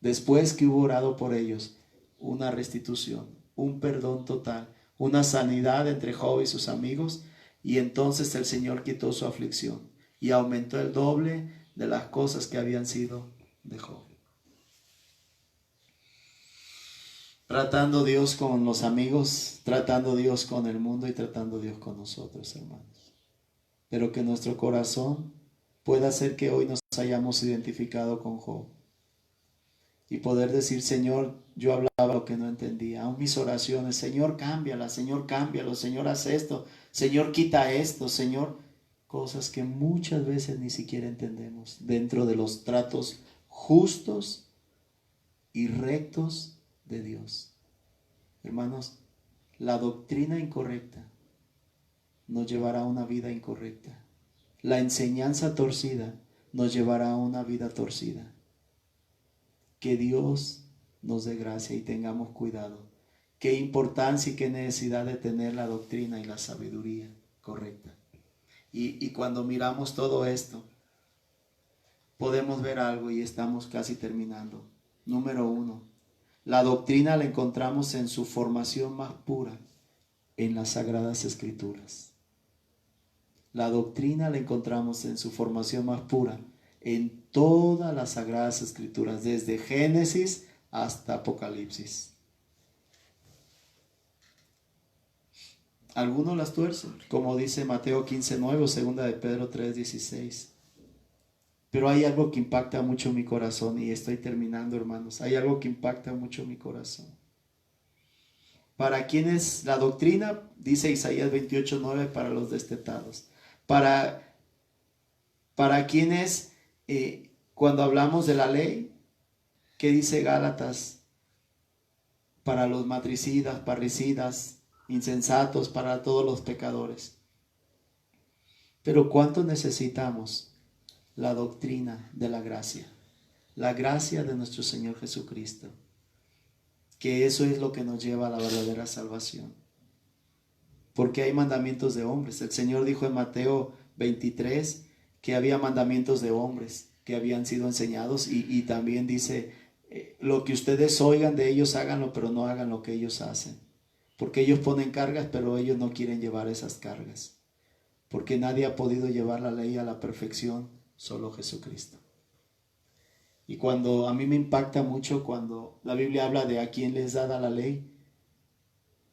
después que hubo orado por ellos, una restitución, un perdón total, una sanidad entre Job y sus amigos, y entonces el Señor quitó su aflicción y aumentó el doble de las cosas que habían sido de Job. Tratando Dios con los amigos, tratando Dios con el mundo y tratando Dios con nosotros, hermanos. Pero que nuestro corazón pueda hacer que hoy nos hayamos identificado con Job. Y poder decir, Señor, yo hablaba lo que no entendía. Aún mis oraciones, Señor, cámbiala, Señor, cámbialo, Señor, haz esto, Señor, quita esto, Señor. Cosas que muchas veces ni siquiera entendemos dentro de los tratos justos y rectos de Dios. Hermanos, la doctrina incorrecta nos llevará a una vida incorrecta. La enseñanza torcida nos llevará a una vida torcida. Que Dios nos dé gracia y tengamos cuidado. Qué importancia y qué necesidad de tener la doctrina y la sabiduría correcta. Y cuando miramos todo esto, podemos ver algo y estamos casi terminando. Número 1, la doctrina la encontramos en su formación más pura en las Sagradas Escrituras. La doctrina la encontramos en su formación más pura en todas las Sagradas Escrituras, desde Génesis hasta Apocalipsis. Algunos las tuercen, como dice Mateo 15:9 o 2 de Pedro 3:16. Pero hay algo que impacta mucho mi corazón y estoy terminando, hermanos. Hay algo que impacta mucho mi corazón. ¿Para quién es la doctrina? Dice Isaías 28:9, para los destetados. ¿Para quién es cuando hablamos de la ley? ¿Qué dice Gálatas? Para los matricidas, parricidas, insensatos, para todos los pecadores. Pero ¿cuánto necesitamos la doctrina de la gracia? La gracia de nuestro Señor Jesucristo. Que eso es lo que nos lleva a la verdadera salvación. Porque hay mandamientos de hombres. El Señor dijo en Mateo 23 que había mandamientos de hombres que habían sido enseñados y también dice, lo que ustedes oigan de ellos háganlo, pero no hagan lo que ellos hacen. Porque ellos ponen cargas, pero ellos no quieren llevar esas cargas. Porque nadie ha podido llevar la ley a la perfección, solo Jesucristo. Y cuando a mí me impacta mucho cuando la Biblia habla de a quién les dada la ley,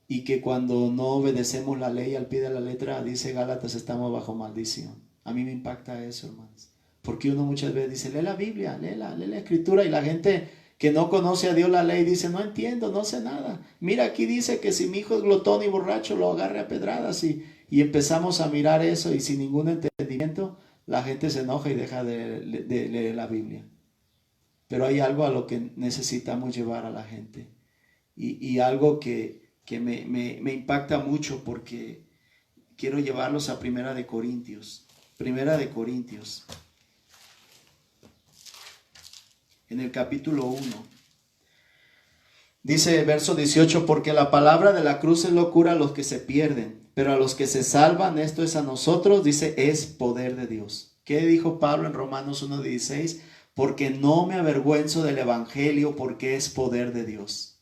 y que cuando no obedecemos la ley al pie de la letra, dice Gálatas, estamos bajo maldición. A mí me impacta eso, hermanos. Porque uno muchas veces dice, lee la Biblia, lee la Escritura, y la gente que no conoce a Dios la ley dice, no entiendo, no sé nada. Mira, aquí dice que si mi hijo es glotón y borracho, lo agarre a pedradas, y empezamos a mirar eso, y sin ningún entendimiento, la gente se enoja y deja de leer la Biblia. Pero hay algo a lo que necesitamos llevar a la gente, y algo que me impacta mucho, porque quiero llevarlos a Primera de Corintios. Primera de Corintios, en el capítulo 1. Dice verso 18, porque la palabra de la cruz es locura a los que se pierden, pero a los que se salvan, esto es a nosotros, dice, es poder de Dios. ¿Qué dijo Pablo en Romanos 1:16? Porque no me avergüenzo del evangelio, porque es poder de Dios.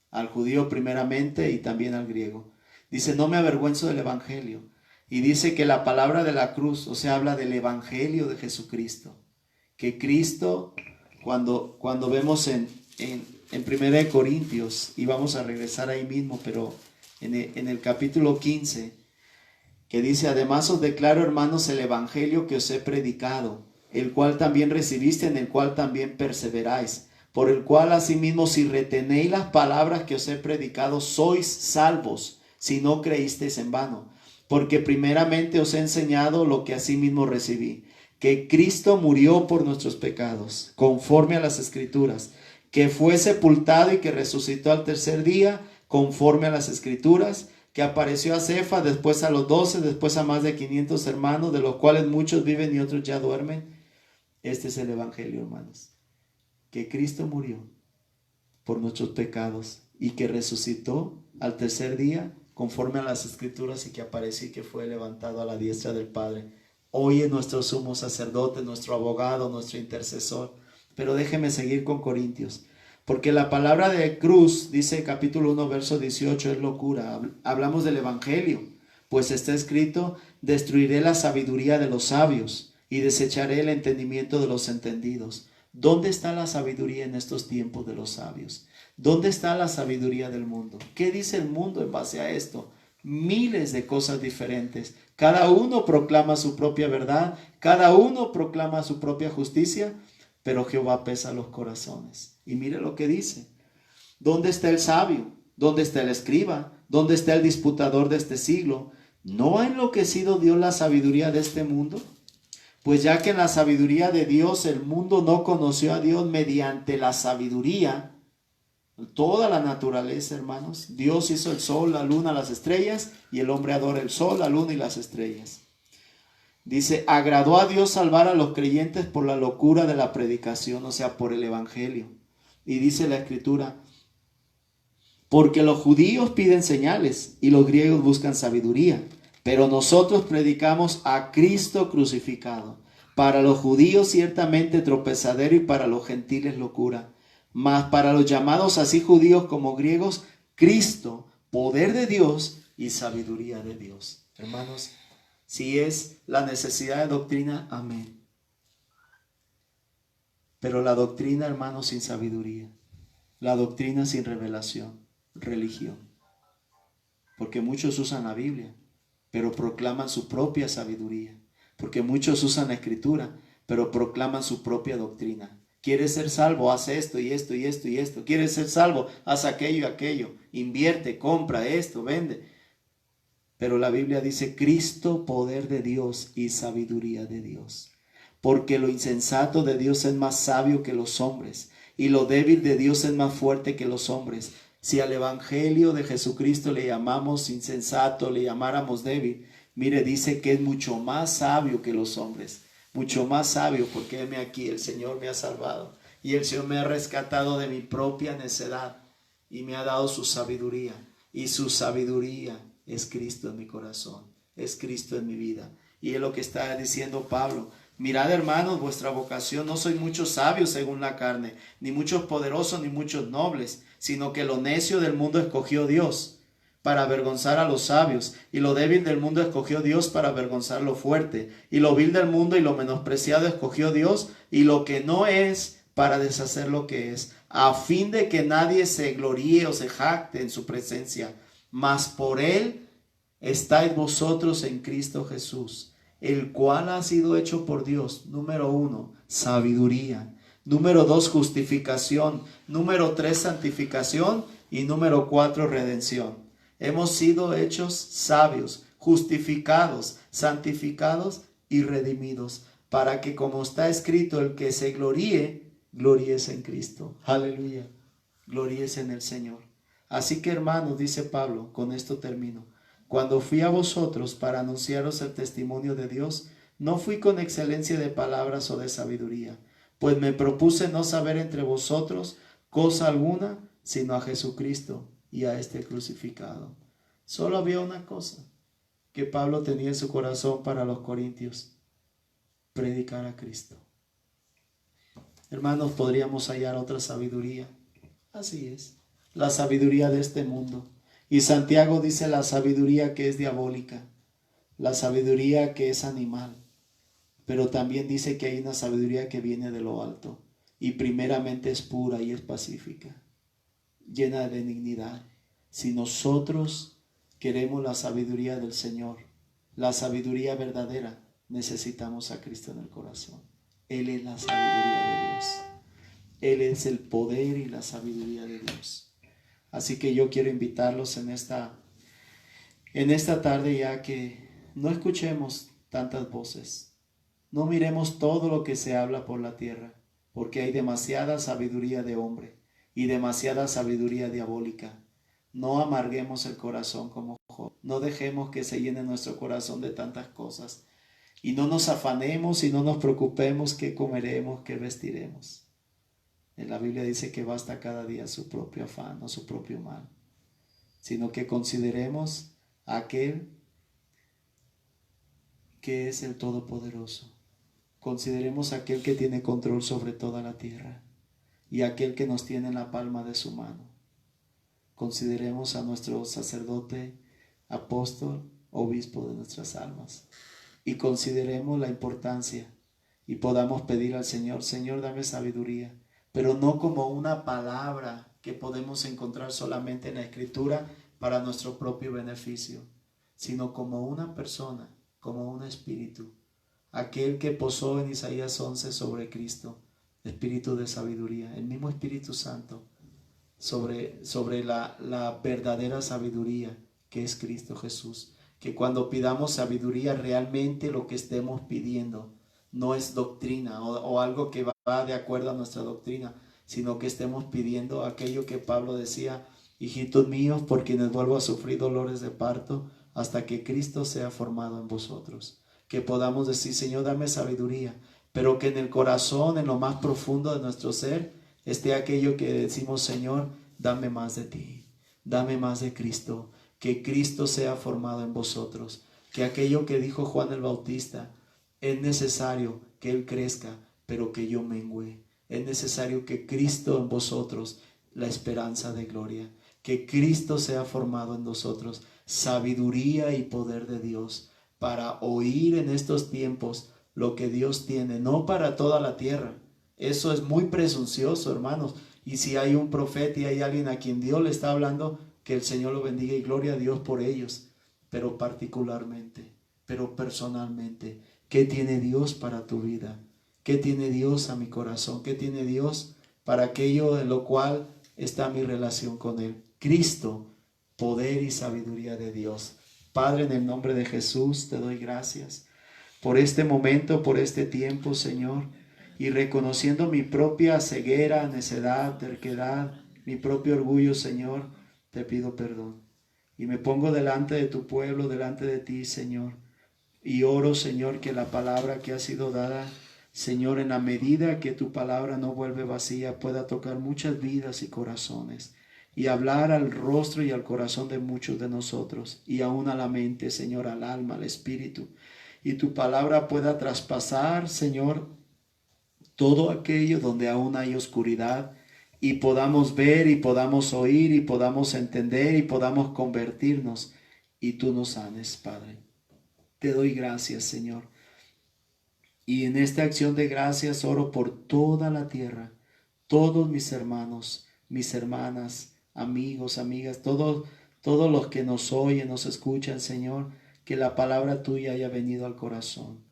Al judío primeramente y también al griego. Dice, no me avergüenzo del evangelio. Y dice que la palabra de la cruz, o sea, habla del evangelio de Jesucristo. Que Cristo, cuando vemos en 1 Corintios, y vamos a regresar ahí mismo, pero en el capítulo 15, que dice, además os declaro, hermanos, el evangelio que os he predicado, el cual también recibiste, en el cual también perseveráis, por el cual asimismo si retenéis las palabras que os he predicado, sois salvos, si no creísteis en vano. Porque primeramente os he enseñado lo que asimismo recibí, que Cristo murió por nuestros pecados, conforme a las Escrituras, que fue sepultado y que resucitó al tercer día, conforme a las Escrituras, que apareció a Cefas, después a los 12, después a más de 500 hermanos, de los cuales muchos viven y otros ya duermen. Este es el evangelio, hermanos, que Cristo murió por nuestros pecados y que resucitó al tercer día, conforme a las Escrituras, y que apareció y que fue levantado a la diestra del Padre. Hoy es nuestro sumo sacerdote, nuestro abogado, nuestro intercesor. Pero déjeme seguir con Corintios, porque la palabra de cruz, dice capítulo 1, verso 18, es locura. Hablamos del evangelio, pues está escrito, destruiré la sabiduría de los sabios y desecharé el entendimiento de los entendidos. ¿Dónde está la sabiduría en estos tiempos de los sabios? ¿Dónde está la sabiduría del mundo? ¿Qué dice el mundo en base a esto? Miles de cosas diferentes. Cada uno proclama su propia verdad, cada uno proclama su propia justicia, pero Jehová pesa los corazones. Y mire lo que dice. ¿Dónde está el sabio? ¿Dónde está el escriba? ¿Dónde está el disputador de este siglo? ¿No ha enloquecido Dios la sabiduría de este mundo? Pues ya que en la sabiduría de Dios el mundo no conoció a Dios mediante la sabiduría, toda la naturaleza, hermanos, Dios hizo el sol, la luna, las estrellas, y el hombre adora el sol, la luna y las estrellas. Dice, agradó a Dios salvar a los creyentes por la locura de la predicación, o sea, por el evangelio. Y dice la escritura, porque los judíos piden señales y los griegos buscan sabiduría, pero nosotros predicamos a Cristo crucificado. Para los judíos ciertamente tropezadero y para los gentiles locura. Mas para los llamados así judíos como griegos, Cristo, poder de Dios y sabiduría de Dios. Hermanos, si es la necesidad de doctrina, amén. Pero la doctrina, hermanos, sin sabiduría. La doctrina sin revelación. Religión. Porque muchos usan la Biblia, pero proclaman su propia sabiduría. Porque muchos usan la Escritura, pero proclaman su propia doctrina. ¿Quieres ser salvo? Haz esto y esto y esto y esto. ¿Quieres ser salvo? Haz aquello y aquello. Invierte, compra esto, vende. Pero la Biblia dice, Cristo, poder de Dios y sabiduría de Dios. Porque lo insensato de Dios es más sabio que los hombres, y lo débil de Dios es más fuerte que los hombres. Si al evangelio de Jesucristo le llamamos insensato, le llamáramos débil, mire, dice que es mucho más sabio que los hombres. Mucho más sabio, porque heme aquí, el Señor me ha salvado. Y el Señor me ha rescatado de mi propia necedad y me ha dado su sabiduría. Y su sabiduría es Cristo en mi corazón, es Cristo en mi vida. Y es lo que está diciendo Pablo. Mirad, hermanos, vuestra vocación, no sois muchos sabios según la carne, ni muchos poderosos, ni muchos nobles, sino que lo necio del mundo escogió Dios para avergonzar a los sabios, y lo débil del mundo escogió Dios para avergonzar lo fuerte, y lo vil del mundo y lo menospreciado escogió Dios, y lo que no es para deshacer lo que es, a fin de que nadie se gloríe o se jacte en su presencia. Mas por él estáis vosotros en Cristo Jesús, el cual ha sido hecho por Dios, número 1, sabiduría, número 2, justificación, número 3, santificación, y número 4, redención. Hemos sido hechos sabios, justificados, santificados y redimidos, para que, como está escrito, el que se gloríe, gloríese en Cristo. Aleluya, gloríese en el Señor. Así que, hermanos, dice Pablo, con esto termino. Cuando fui a vosotros para anunciaros el testimonio de Dios, no fui con excelencia de palabras o de sabiduría, pues me propuse no saber entre vosotros cosa alguna, sino a Jesucristo y a este crucificado. Solo había una cosa que Pablo tenía en su corazón para los corintios: predicar a Cristo. Hermanos, podríamos hallar otra sabiduría. Así es, la sabiduría de este mundo. Y Santiago dice la sabiduría que es diabólica, la sabiduría que es animal. Pero también dice que hay una sabiduría que viene de lo alto, y primeramente es pura y es pacífica, llena de benignidad. Si nosotros queremos la sabiduría del Señor, la sabiduría verdadera, necesitamos a Cristo en el corazón. Él es la sabiduría de Dios. Él es el poder y la sabiduría de Dios. Así que yo quiero invitarlos en esta tarde, ya que no escuchemos tantas voces. No miremos todo lo que se habla por la tierra, porque hay demasiada sabiduría de hombre y demasiada sabiduría diabólica. No amarguemos el corazón como Job. No dejemos que se llene nuestro corazón de tantas cosas. Y no nos afanemos y no nos preocupemos qué comeremos, qué vestiremos. En la Biblia dice que basta cada día su propio afán, no su propio mal. Sino que consideremos a aquel que es el Todopoderoso. Consideremos a aquel que tiene control sobre toda la tierra y aquel que nos tiene en la palma de su mano. Consideremos a nuestro sacerdote, apóstol, obispo de nuestras almas, y consideremos la importancia y podamos pedir al Señor: Señor, dame sabiduría, pero no como una palabra que podemos encontrar solamente en la Escritura para nuestro propio beneficio, sino como una persona, como un espíritu, aquel que posó en Isaías 11 sobre Cristo, espíritu de sabiduría, el mismo Espíritu Santo, sobre la verdadera sabiduría que es Cristo Jesús. Que cuando pidamos sabiduría, realmente lo que estemos pidiendo no es doctrina o algo que va de acuerdo a nuestra doctrina, sino que estemos pidiendo aquello que Pablo decía: hijitos míos, por quienes vuelvo a sufrir dolores de parto hasta que Cristo sea formado en vosotros. Que podamos decir: Señor, dame sabiduría, pero que en el corazón, en lo más profundo de nuestro ser, esté aquello que decimos: Señor, dame más de ti, dame más de Cristo, que Cristo sea formado en vosotros. Que aquello que dijo Juan el Bautista: es necesario que Él crezca, pero que yo mengüe. Es necesario que Cristo en vosotros, la esperanza de gloria, que Cristo sea formado en nosotros, sabiduría y poder de Dios, para oír en estos tiempos lo que Dios tiene, no para toda la tierra. Eso es muy presuncioso, hermanos. Y si hay un profeta y hay alguien a quien Dios le está hablando, que el Señor lo bendiga y gloria a Dios por ellos. Pero particularmente, pero personalmente, ¿qué tiene Dios para tu vida? ¿Qué tiene Dios a mi corazón? ¿Qué tiene Dios para aquello en lo cual está mi relación con Él? Cristo, poder y sabiduría de Dios. Padre, en el nombre de Jesús, te doy gracias por este momento, por este tiempo, Señor, y reconociendo mi propia ceguera, necedad, terquedad, mi propio orgullo, Señor, te pido perdón. Y me pongo delante de tu pueblo, delante de ti, Señor, y oro, Señor, que la palabra que ha sido dada, Señor, en la medida que tu palabra no vuelve vacía, pueda tocar muchas vidas y corazones y hablar al rostro y al corazón de muchos de nosotros y aún a la mente, Señor, al alma, al espíritu. Y tu palabra pueda traspasar, Señor, todo aquello donde aún hay oscuridad y podamos ver y podamos oír y podamos entender y podamos convertirnos y tú nos sanes, Padre. Te doy gracias, Señor. Y en esta acción de gracias oro por toda la tierra, todos mis hermanos, mis hermanas, amigos, amigas, todos los que nos oyen, nos escuchan, Señor, que la palabra tuya haya venido al corazón.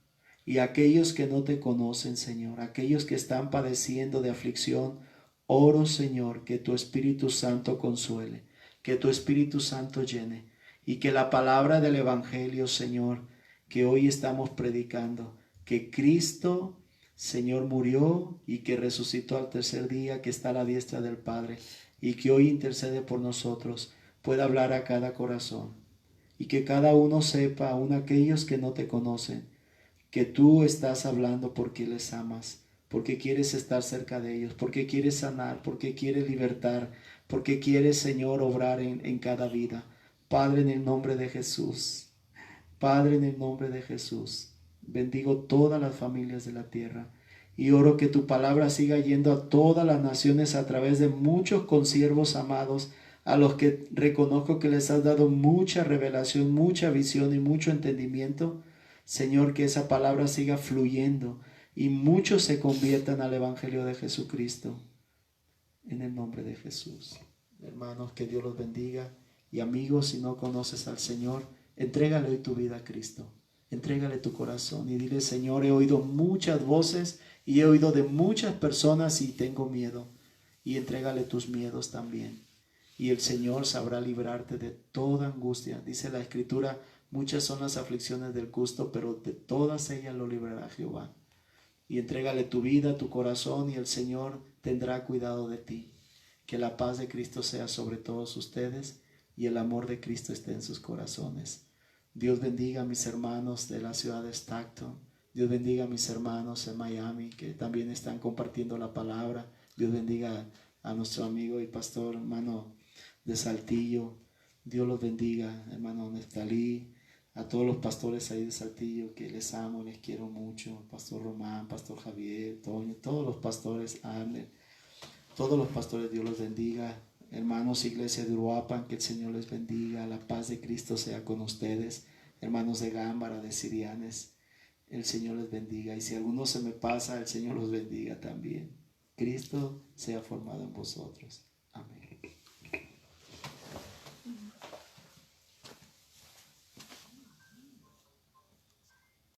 Y aquellos que no te conocen, Señor, aquellos que están padeciendo de aflicción, oro, Señor, que tu Espíritu Santo consuele, que tu Espíritu Santo llene, y que la palabra del Evangelio, Señor, que hoy estamos predicando, que Cristo, Señor, murió y que resucitó al tercer día, que está a la diestra del Padre y que hoy intercede por nosotros, pueda hablar a cada corazón y que cada uno sepa, aun aquellos que no te conocen, que tú estás hablando porque les amas, porque quieres estar cerca de ellos, porque quieres sanar, porque quieres libertar, porque quieres, Señor, obrar en cada vida. Padre, en el nombre de Jesús, Padre, en el nombre de Jesús, bendigo todas las familias de la tierra y oro que tu palabra siga yendo a todas las naciones a través de muchos consiervos amados, a los que reconozco que les has dado mucha revelación, mucha visión y mucho entendimiento. Señor, que esa palabra siga fluyendo y muchos se conviertan al Evangelio de Jesucristo. En el nombre de Jesús. Hermanos, que Dios los bendiga. Y amigos, si no conoces al Señor, entrégale hoy tu vida a Cristo. Entrégale tu corazón y dile: Señor, he oído muchas voces y he oído de muchas personas y tengo miedo. Y entrégale tus miedos también. Y el Señor sabrá librarte de toda angustia. Dice la Escritura: muchas son las aflicciones del justo, pero de todas ellas lo librará Jehová. Y entrégale tu vida, tu corazón, y el Señor tendrá cuidado de ti. Que la paz de Cristo sea sobre todos ustedes y el amor de Cristo esté en sus corazones. Dios bendiga a mis hermanos de la ciudad de Stockton. Dios bendiga a mis hermanos en Miami que también están compartiendo la palabra. Dios bendiga a nuestro amigo y pastor hermano de Saltillo. Dios los bendiga, hermano Neftalí, a todos los pastores ahí de Saltillo, que les amo, les quiero mucho. Pastor Román, Pastor Javier, Toño, todos los pastores, Arne, todos los pastores, Dios los bendiga. Hermanos, iglesia de Uruapan, que el Señor les bendiga. La paz de Cristo sea con ustedes. Hermanos de Gámbara, de Sirianes, el Señor les bendiga. Y si alguno se me pasa, el Señor los bendiga también. Cristo sea formado en vosotros. Amén.